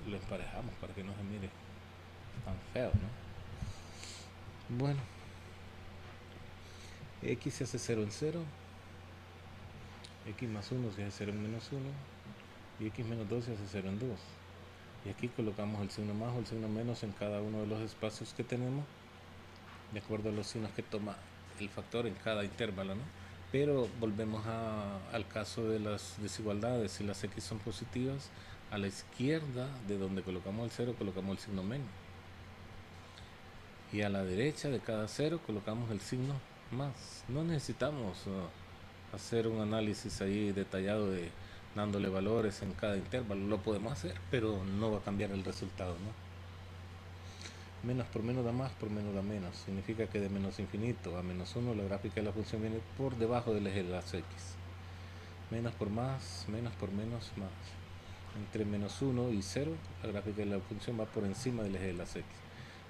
lo emparejamos para que no se mire tan feo, ¿no? Bueno, x se hace 0 en 0, x más 1 se hace 0 en menos 1 y x menos 2 se hace 0 en 2. Y aquí colocamos el signo más o el signo menos en cada uno de los espacios que tenemos, de acuerdo a los signos que toma el factor en cada intervalo, ¿no? Pero volvemos al caso de las desigualdades. Si las x son positivas, a la izquierda de donde colocamos el 0 colocamos el signo menos, y a la derecha de cada 0 colocamos el signo más. No necesitamos hacer un análisis ahí detallado de dándole valores en cada intervalo. Lo podemos hacer, pero no va a cambiar el resultado, ¿no? Menos por menos da más, por menos da menos. Significa que de menos infinito a menos 1 la gráfica de la función viene por debajo del eje de las x. Menos por más, menos por menos, más. Entre menos 1 y 0 la gráfica de la función va por encima del eje de las x.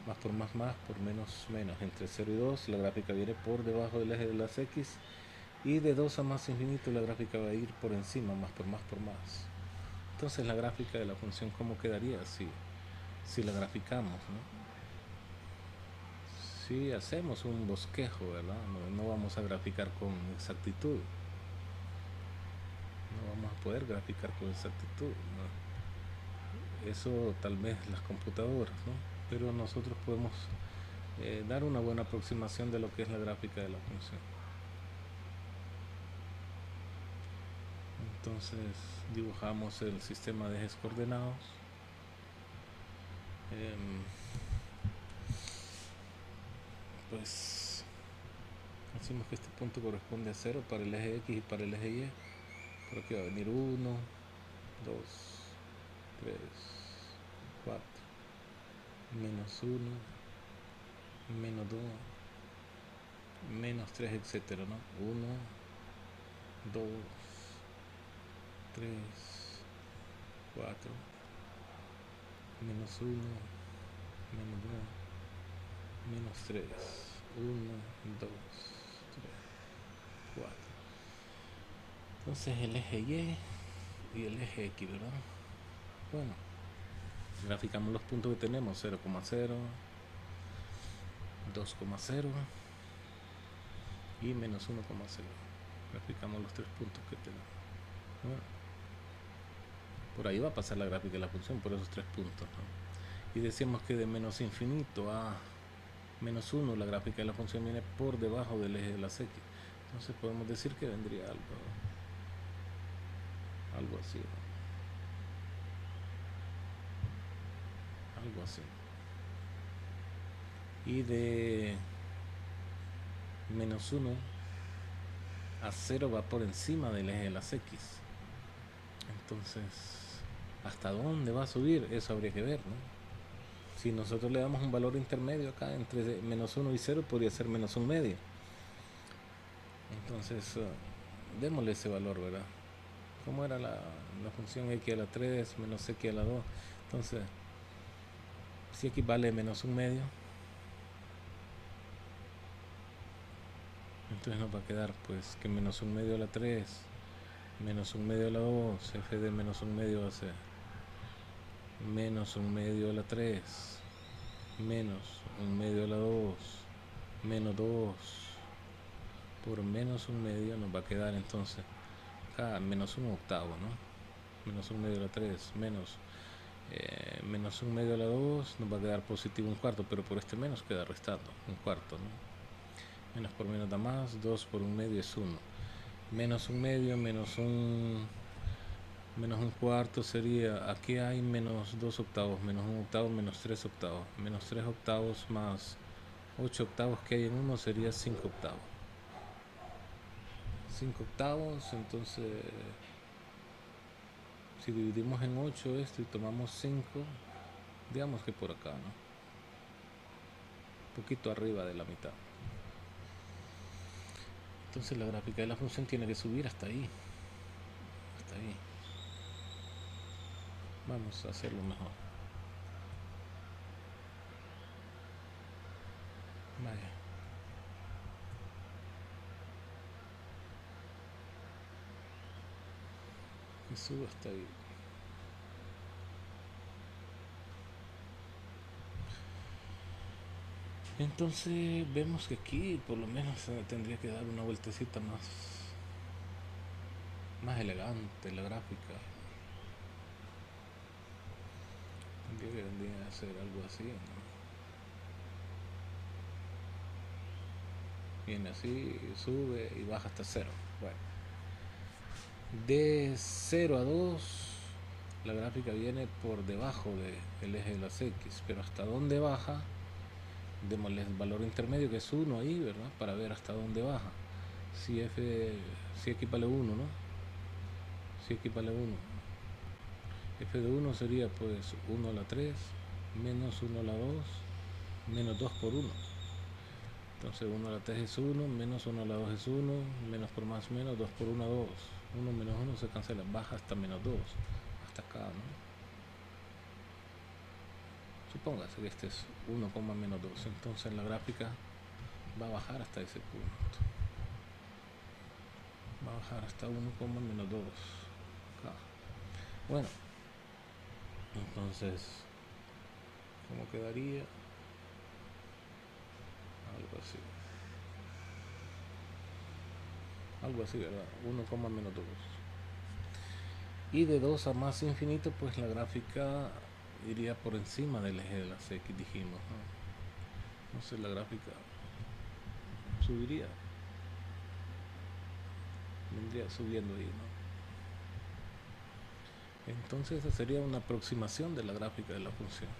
Más por más, por menos, menos. Entre 0 y 2 la gráfica viene por debajo del eje de las x. Y de 2 a más infinito la gráfica va a ir por encima, más por más, por más. Entonces la gráfica de la función, ¿cómo quedaría si la graficamos, ¿no? Si hacemos un bosquejo, ¿verdad? No vamos a graficar con exactitud. No vamos a poder graficar con exactitud, ¿no? Eso tal vez las computadoras, ¿no? Pero nosotros podemos dar una buena aproximación de lo que es la gráfica de la función. Entonces dibujamos el sistema de ejes coordenados. Pues decimos que este punto corresponde a 0 para el eje x y para el eje y. Por aquí va a venir 1, 2, 3, 4, menos 1, menos 2, menos 3, etcétera, ¿no? 1, 2, 3, 4, menos 1, menos 2, menos 3, 1, 2, 3, 4. Entonces el eje y el eje x, ¿verdad? Bueno, graficamos los puntos que tenemos: 0,0, 2,0 y menos 1,0. Graficamos los tres puntos que tenemos. Bueno, por ahí va a pasar la gráfica de la función, por esos tres puntos, ¿no? Y decíamos que de menos infinito a menos 1 la gráfica de la función viene por debajo del eje de las x. Entonces podemos decir que vendría algo así, ¿no? Algo así. Y de menos 1 a 0 va por encima del eje de las x. Entonces, ¿hasta dónde va a subir? Eso habría que ver, ¿no? Si nosotros le damos un valor intermedio acá entre menos 1 y 0, podría ser menos 1 medio. Entonces, démosle ese valor, ¿verdad? ¿Cómo era la función x a la 3 menos x a la 2? Entonces, si x vale menos un medio, entonces nos va a quedar pues que menos un medio a la 3 menos un medio a la 2, f de menos un medio va a ser menos un medio a la 3 menos un medio a la 2 menos 2 por menos un medio nos va a quedar entonces acá menos un octavo, ¿no? Menos un medio a la 3 menos un medio a la 2 nos va a quedar positivo un cuarto, pero por este menos queda restando un cuarto, ¿no? Menos por menos da más, 2 por un medio es 1. Menos un medio, menos un cuarto sería, aquí hay menos 2 octavos, menos un octavo, menos 3 octavos. Menos 3 octavos más 8 octavos que hay en 1 sería 5 octavos. 5 octavos, entonces si dividimos en 8 esto y tomamos 5, digamos que por acá, ¿no? Un poquito arriba de la mitad. Entonces la gráfica de la función tiene que subir hasta ahí. Hasta ahí. Vamos a hacerlo mejor. Vaya. Y subo hasta ahí. Entonces vemos que aquí por lo menos tendría que dar una vueltecita más elegante la gráfica. Tendría que hacer algo así, ¿no? Viene así, sube y baja hasta 0. Bueno, de 0 a 2 la gráfica viene por debajo del eje de las X, pero hasta dónde baja, démosle el valor intermedio que es 1 ahí, ¿verdad? Para ver hasta dónde baja. Si X vale 1, ¿no? Si X vale 1, f de 1 sería pues 1 a la 3 menos 1 a la 2 menos 2 por 1. Entonces 1 a la 3 es 1, menos 1 a la 2 es 1, menos por más menos, 2 por 1, 2. 1 menos 1 se cancela, baja hasta menos 2, hasta acá, ¿no? Supóngase que este es 1, menos 2, entonces la gráfica va a bajar hasta ese punto. Va a bajar hasta 1, menos 2. Acá. Bueno, entonces, ¿cómo quedaría? Algo así. Algo así, ¿verdad? 1, menos 2. Y de 2 a más infinito, pues la gráfica iría por encima del eje de las X, dijimos, ¿no? Entonces la gráfica subiría, vendría subiendo ahí, ¿no? Entonces esa sería una aproximación de la gráfica de la función.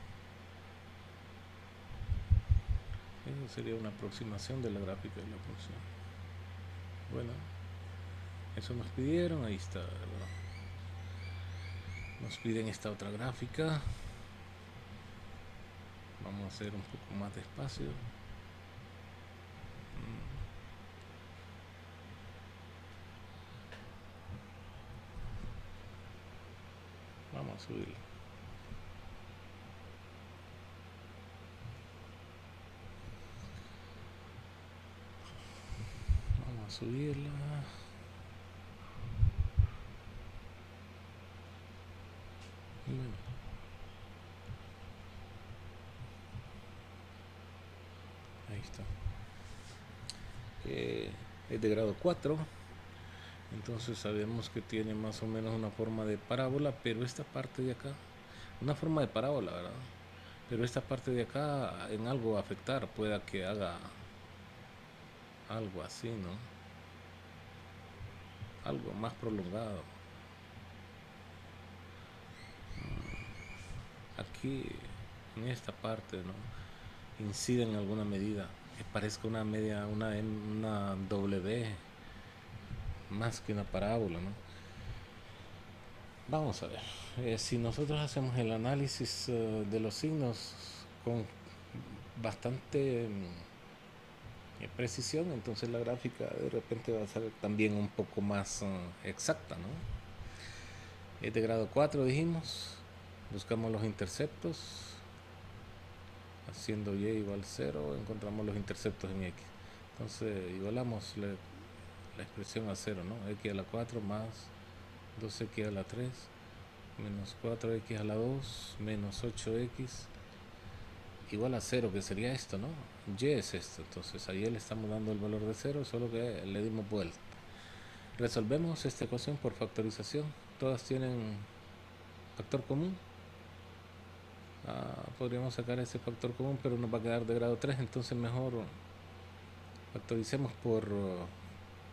Esa sería una aproximación de la gráfica de la función. Bueno, eso nos pidieron, ahí está, ¿verdad? Nos piden esta otra gráfica. Vamos a hacer un poco más despacio. Vamos a subirlo. Vamos a subirla. Y bueno, ahí está. Es de grado 4. Entonces sabemos que tiene más o menos una forma de parábola, pero esta parte de acá, una forma de parábola, ¿verdad? Pero esta parte de acá en algo va a afectar, pueda que haga algo así, ¿no? Algo más prolongado. Aquí, en esta parte, ¿no? Incide en alguna medida, que parezca una media, una W, más que una parábola, ¿no? Vamos a ver, si nosotros hacemos el análisis de los signos con bastante precisión, entonces la gráfica de repente va a ser también un poco más exacta, ¿no? Es de grado 4 dijimos, buscamos los interceptos, haciendo y igual 0, encontramos los interceptos en x, entonces igualamos la expresión a 0, ¿no? X a la 4 más 2x a la 3 menos 4x a la 2 menos 8x igual a 0, que sería esto, ¿no? Y es esto, entonces ahí le estamos dando el valor de 0, solo que le dimos vuelta. Resolvemos esta ecuación por factorización. Todas tienen factor común. Podríamos sacar ese factor común, pero nos va a quedar de grado 3, entonces mejor factoricemos por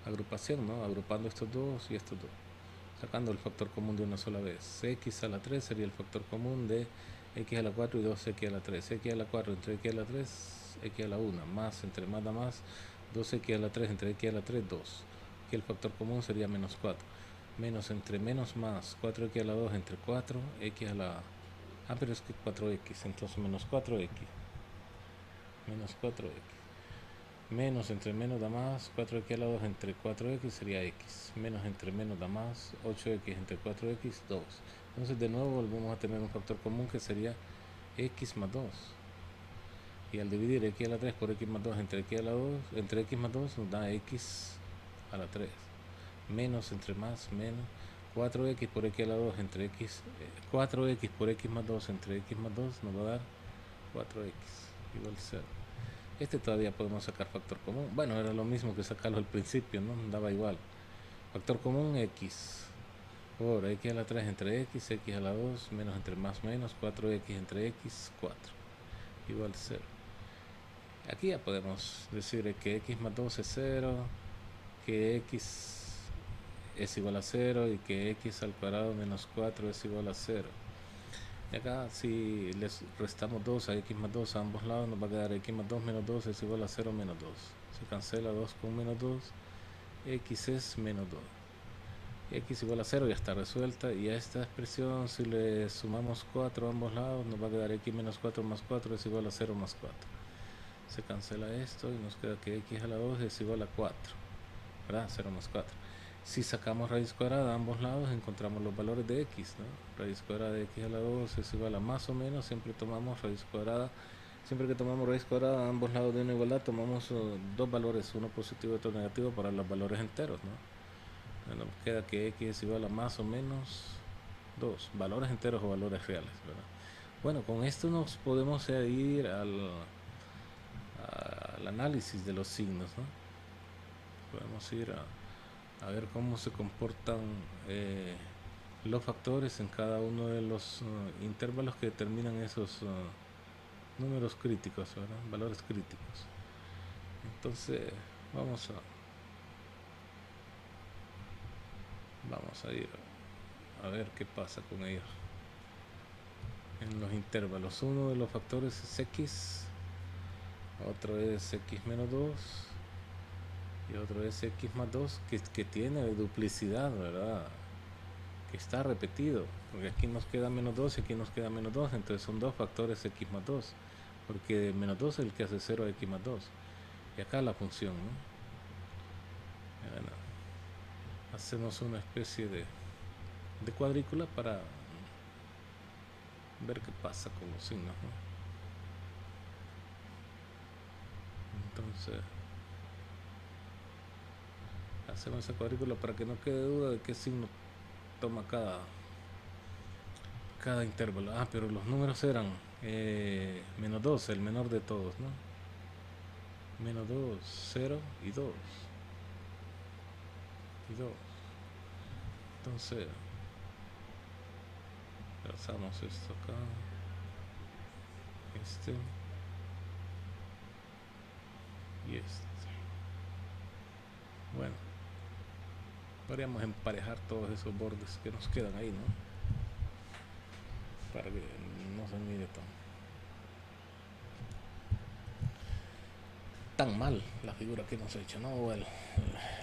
agrupación, ¿no? Agrupando estos dos y estos dos, sacando el factor común de una sola vez. X a la 3 sería el factor común de x a la 4 y 2x a la 3. X a la 4 entre x a la 3, x a la 1, más entre más da más, 2x a la 3 entre x a la 3, 2. Aquí el factor común sería menos 4. Menos entre menos más, 4x a la 2 entre 4, x a la... pero es que 4x, entonces menos 4x. Menos 4x. Menos entre menos da más, 4x a la 2 entre 4x sería x. Menos entre menos da más, 8x entre 4x, 2. Entonces de nuevo volvemos a tener un factor común que sería x más 2. Y al dividir x a la 3 por x más 2 entre x a la 2, entre x más 2 nos da x a la 3. Menos entre más, menos. 4x por x a la 2 entre x, 4x por x más 2 entre x más 2 nos va a dar 4x igual 0. Este todavía podemos sacar factor común. Bueno, era lo mismo que sacarlo al principio, ¿no? Daba igual. Factor común x por x a la 3 entre x, x a la 2, menos entre más menos, 4x entre x, 4, igual 0. Aquí ya podemos decir que x más 2 es 0, que x es igual a 0 y que x al cuadrado menos 4 es igual a 0. Y acá si les restamos 2 a x más 2 a ambos lados nos va a quedar x más 2 menos 2 es igual a 0 menos 2. Se cancela 2 con menos 2, x es menos 2. Y x igual a 0 ya está resuelta, y a esta expresión si le sumamos 4 a ambos lados nos va a quedar x menos 4 más 4 es igual a 0 más 4. Se cancela esto y nos queda que x a la 2 es igual a 4, ¿verdad? 0 más 4. Si sacamos raíz cuadrada a ambos lados encontramos los valores de x, ¿no? Raíz cuadrada de x a la 2 es igual a más o menos, siempre tomamos raíz cuadrada. Siempre que tomamos raíz cuadrada a ambos lados de una igualdad tomamos dos valores, uno positivo y otro negativo para los valores enteros, ¿no? Nos queda que x es igual a más o menos 2, valores enteros o valores reales, ¿verdad? Bueno, con esto nos podemos ir al análisis de los signos, ¿no? Podemos ir a ver cómo se comportan los factores en cada uno de los intervalos que determinan esos números críticos, ¿verdad? Valores críticos. Entonces vamos a ir a ver qué pasa con ellos en los intervalos. Uno de los factores es x, otro es x menos 2 y otro es x más 2 que tiene duplicidad, ¿verdad? Que está repetido, porque aquí nos queda menos 2 y aquí nos queda menos 2, entonces son dos factores x más 2, porque menos 2 es el que hace 0 a x más 2, y acá la función, ¿no? Bueno, hacemos una especie de cuadrícula para ver qué pasa con los signos, ¿no? Entonces hacemos esa cuadrícula para que no quede duda de qué signo toma cada intervalo. Pero los números eran menos 2, el menor de todos, ¿no? Menos 2, 0 y 2 y 2. Entonces trazamos esto acá, este y este. Bueno, podríamos emparejar todos esos bordes que nos quedan ahí, ¿no? Para que no se mire tan mal la figura que hemos hecho, ¿no? O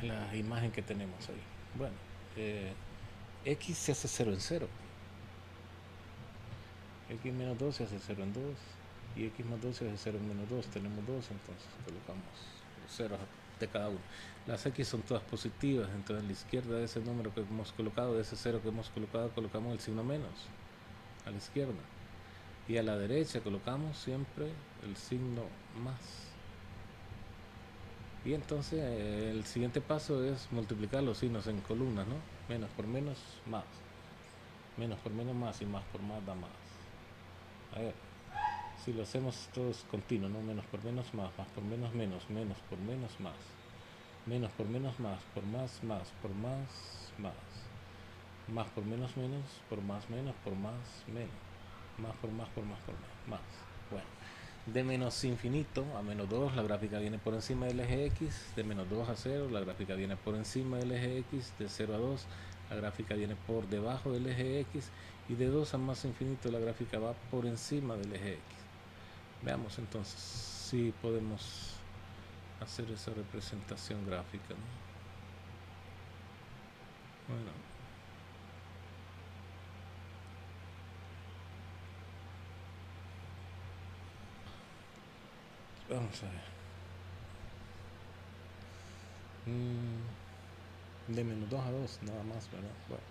la imagen que tenemos ahí. Bueno, x se hace 0 en 0, x menos 2 se hace 0 en 2 y x más 2 se hace 0 en menos 2. Tenemos 2, entonces colocamos los ceros de cada uno. Las X son todas positivas, entonces a la izquierda de ese número que hemos colocado, de ese cero que hemos colocado, colocamos el signo menos a la izquierda. Y a la derecha colocamos siempre el signo más. Y entonces el siguiente paso es multiplicar los signos en columnas, ¿no? Menos por menos, más. Menos por menos, más. Y más por más da más. A ver, si lo hacemos todos continuo, ¿no? Menos por menos, más. Más por menos, menos. Menos por menos, más. Menos por menos, más. Por más, más. Por más, más. Más por menos, menos. Por más, menos. Por más, menos. Más por más, por más, por más. Más. Bueno. De menos infinito a menos 2, la gráfica viene por encima del eje X. De menos 2 a 0, la gráfica viene por encima del eje X. De 0 a 2, la gráfica viene por debajo del eje X. Y de 2 a más infinito, la gráfica va por encima del eje X. Veamos entonces si podemos hacer esa representación gráfica, ¿no? Bueno, vamos a ver. De menos 2 a 2, nada más, ¿verdad? Bueno,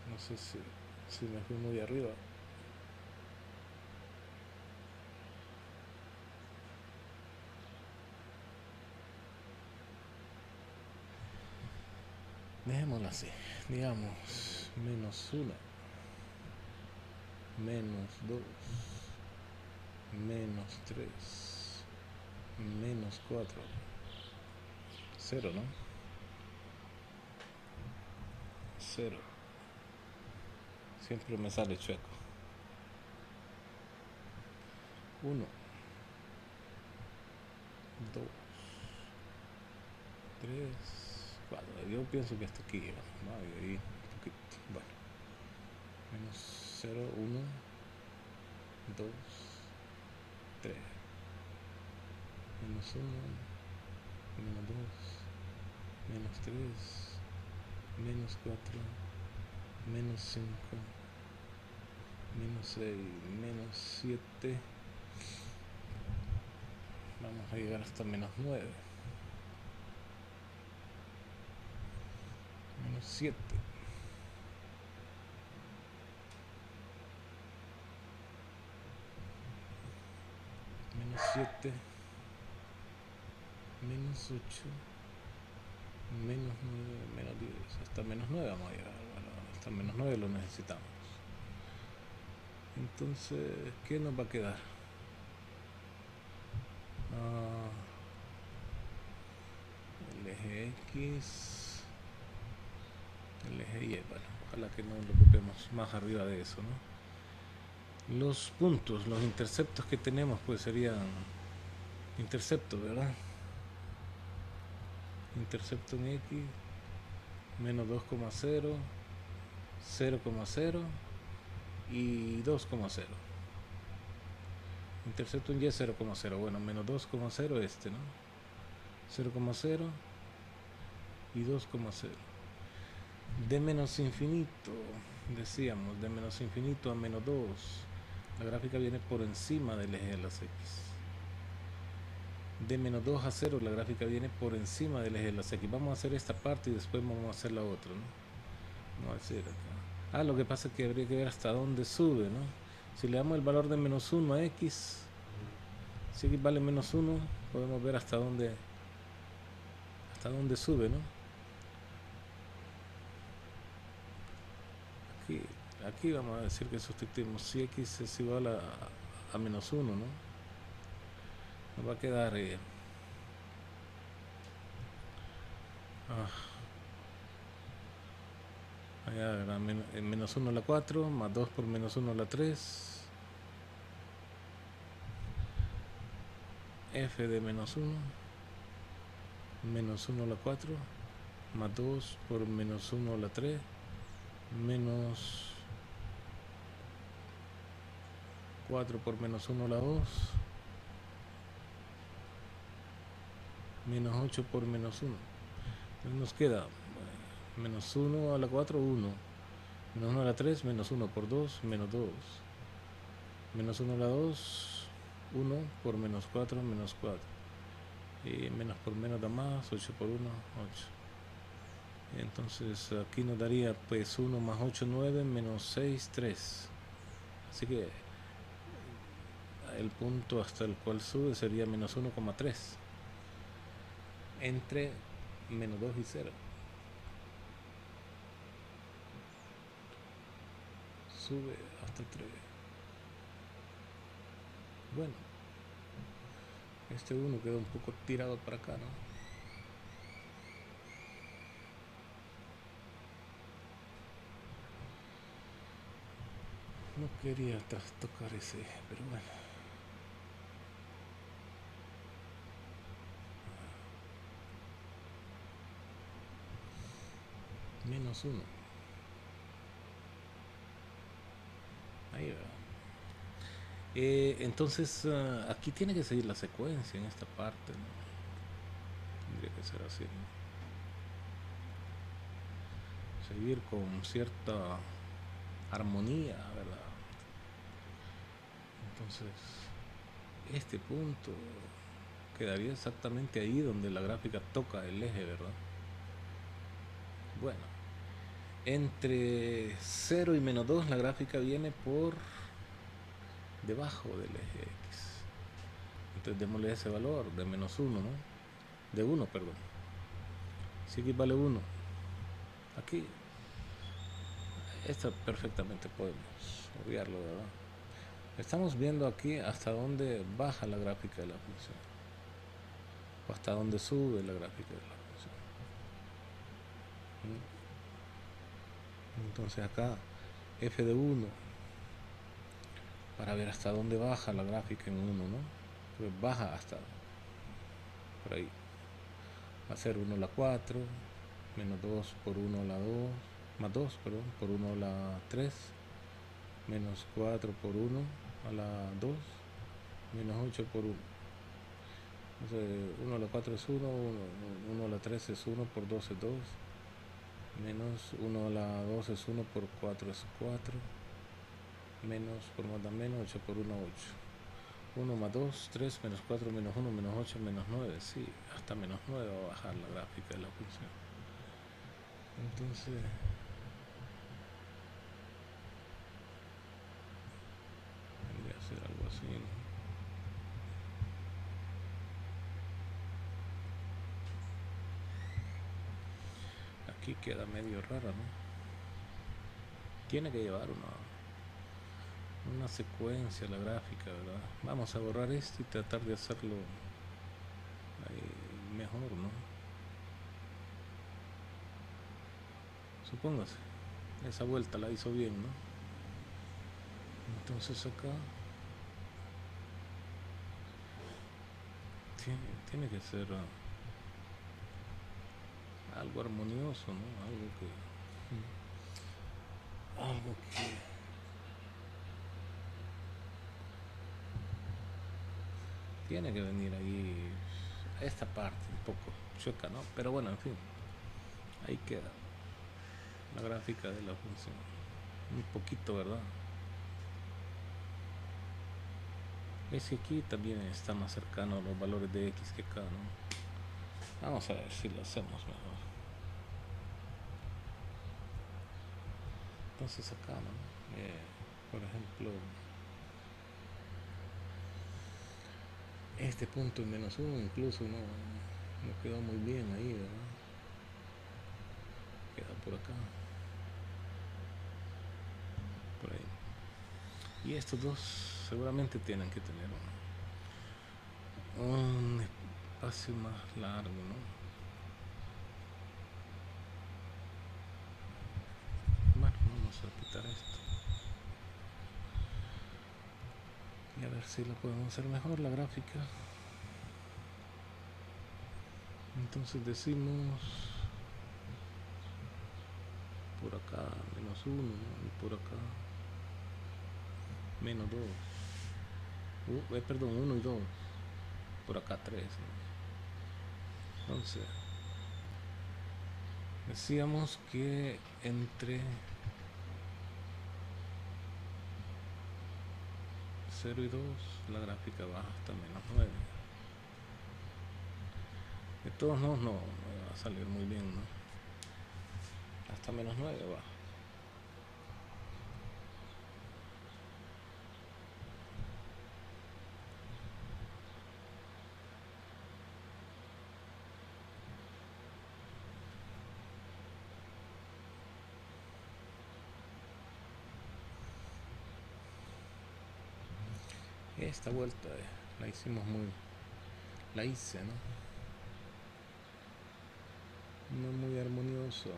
no sé si me fui muy arriba. Dejémoslo así, digamos, menos 1, menos 2, menos 3, menos 4, 0, ¿no? 0. Siempre me sale chueco. 1, 2, 3, 4. Yo pienso que hasta aquí, ¿no? Y ahí un poquito. Bueno, menos 0, 1, 2, 3, menos 1, menos 2, menos 3, menos 4, menos 5, menos 6, menos 7. Vamos a llegar hasta menos 9, menos 7, menos 7, menos 8, menos 9, menos 10, hasta menos 9 vamos a llegar. Bueno, hasta menos 9 lo necesitamos. Entonces, ¿qué nos va a quedar? El eje X, el eje Y. Bueno, ojalá que no lo ocupemos más arriba de eso, ¿no? Los puntos, los interceptos que tenemos, pues serían intercepto, ¿verdad? Intercepto en X, menos 2,0, 0,0 y 2,0. Intercepto en Y 0,0. Bueno, menos 2,0 este, ¿no? 0,0 y 2,0. De menos infinito, decíamos, de menos infinito a menos 2, la gráfica viene por encima del eje de las X. De menos 2 a 0, la gráfica viene por encima del eje de las X. Vamos a hacer esta parte y después vamos a hacer la otra, ¿no? Vamos a decir acá. Lo que pasa es que habría que ver hasta dónde sube, ¿no? Si le damos el valor de menos 1 a X, si X vale menos 1, podemos ver hasta dónde sube, ¿no? Aquí vamos a decir que sustituimos si X es igual a menos 1, ¿no? Nos va a quedar allá era menos 1 a la 4, más 2 por menos 1 a la 3, f de menos 1, menos 1 a la 4, más 2 por menos 1 a la 3, menos 4 por menos 1 a la 2, menos 8 por menos 1. Entonces nos queda menos 1 a la 4, 1. Menos 1 a la 3, menos 1 por 2, menos 2. Menos 1 a la 2, 1 por menos 4, menos 4. Y menos por menos da más, 8 por 1, 8. Entonces aquí nos daría pues 1 más 8, 9, menos 6, 3. Así que el punto hasta el cual sube sería menos 1,3 entre menos 2 y 0. Sube hasta 3. Bueno, este 1 queda un poco tirado para acá, ¿no? No quería trastocar ese, pero bueno. Menos 1. Ahí va. Entonces aquí tiene que seguir la secuencia en esta parte, ¿no? Tendría que ser así, ¿no? Seguir con cierta armonía, ¿verdad? Entonces este punto quedaría exactamente ahí donde la gráfica toca el eje, ¿verdad? Bueno, entre 0 y menos 2 la gráfica viene por debajo del eje X. Entonces démosle ese valor de menos 1, ¿no? De 1, perdón. Si X vale 1, aquí, esto perfectamente podemos obviarlo, ¿verdad? Estamos viendo aquí hasta dónde baja la gráfica de la función, o hasta dónde sube la gráfica de la función. Entonces acá, f de 1, para ver hasta dónde baja la gráfica en 1, ¿no? Pues baja hasta por ahí. Va a ser 1 a la 4, menos 2 por 1 a la 2, más 2, perdón, por 1 a la 3, menos 4 por 1 a la 2, menos 8 por 1. Entonces 1 a la 4 es 1, 1 a la 3 es 1, por 2 es 2, menos 1 a la 2 es 1, por 4 es 4, menos por más da menos, 8 por 1, 8. 1 más 2, 3, menos 4, menos 1, menos 8, menos 9. Sí, hasta menos 9 va a bajar la gráfica de la función. Entonces, voy a hacer algo así, ¿no? Aquí queda medio rara, ¿no? Tiene que llevar una secuencia la gráfica, ¿verdad? Vamos a borrar esto y tratar de hacerlo mejor, ¿no? Supóngase, esa vuelta la hizo bien, ¿no? Entonces acá tiene que ser algo armonioso, ¿no? Algo que tiene que venir ahí, esta parte un poco chueca, ¿no? Pero bueno, en fin, ahí queda la gráfica de la función. Un poquito, ¿verdad? Es que aquí también está más cercano a los valores de X que acá, ¿no? Vamos a ver si lo hacemos mejor. Entonces acá, ¿no? Por ejemplo, este punto en menos 1 incluso no quedó muy bien ahí, ¿verdad? Queda por acá, por ahí. Y estos dos seguramente tienen que tener un espacio más largo, ¿no? Bueno, vamos a quitar esto y a ver si lo podemos hacer mejor la gráfica. Entonces decimos por acá menos 1, ¿no? Y por acá menos 2, perdón, 1 y 2, por acá 3, ¿no? Entonces decíamos que entre 0 y 2, la gráfica baja hasta menos 9. De todos modos no va a salir muy bien, ¿no? Hasta menos 9 baja. Esta vuelta la hicimos la hice, ¿no? No muy armonioso.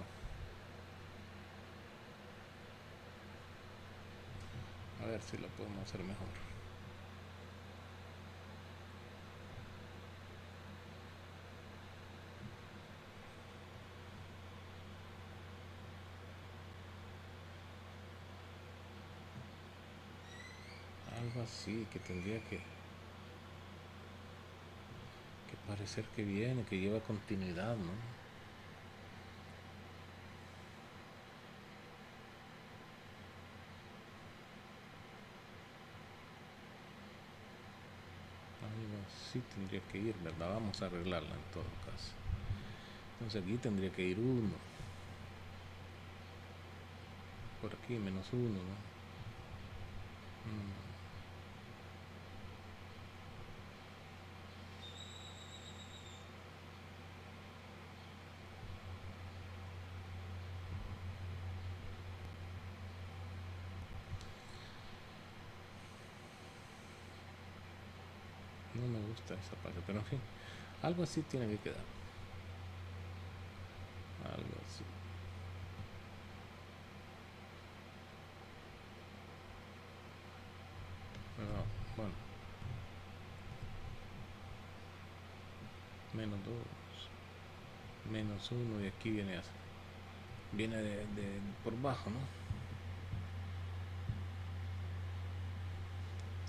A ver si lo podemos hacer mejor. Algo así que tendría que parecer que viene, que lleva continuidad, ¿no? Algo así tendría que ir, ¿verdad? Vamos a arreglarla en todo caso. Entonces aquí tendría que ir 1. Por aquí menos 1, ¿no? No me gusta esa parte, pero en fin, algo así tiene que quedar. Algo así. Pero, bueno. Menos 2. Menos 1 y aquí viene de por bajo, ¿no?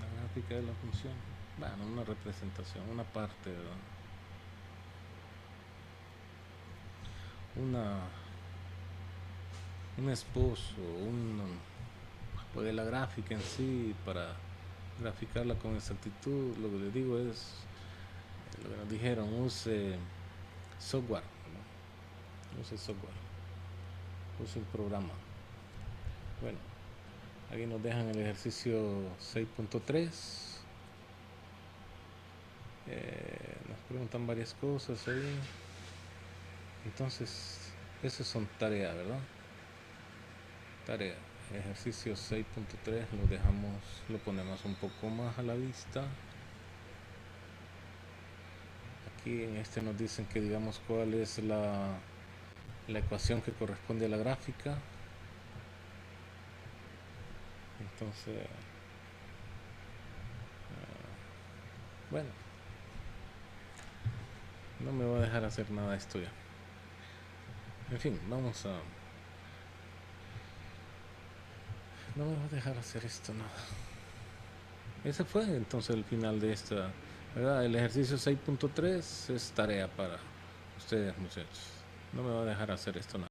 La gráfica de la función. Bueno, una representación, una parte, ¿verdad? Un esposo, o de la gráfica en sí, para graficarla con exactitud. Lo que les digo es lo que nos dijeron: use software, ¿no? Use software, use el programa. Bueno, aquí nos dejan el ejercicio 6.3. Nos preguntan varias cosas ahí. Entonces, esas son tareas, ¿verdad? Tarea. Ejercicio 6.3 lo ponemos un poco más a la vista. Aquí en este nos dicen que digamos cuál es la ecuación que corresponde a la gráfica. Entonces, bueno, no me va a dejar hacer nada de esto ya. En fin, no me va a dejar hacer esto nada. Ese fue entonces el final de esta, ¿verdad? El ejercicio 6.3 es tarea para ustedes, muchachos. No me va a dejar hacer esto nada.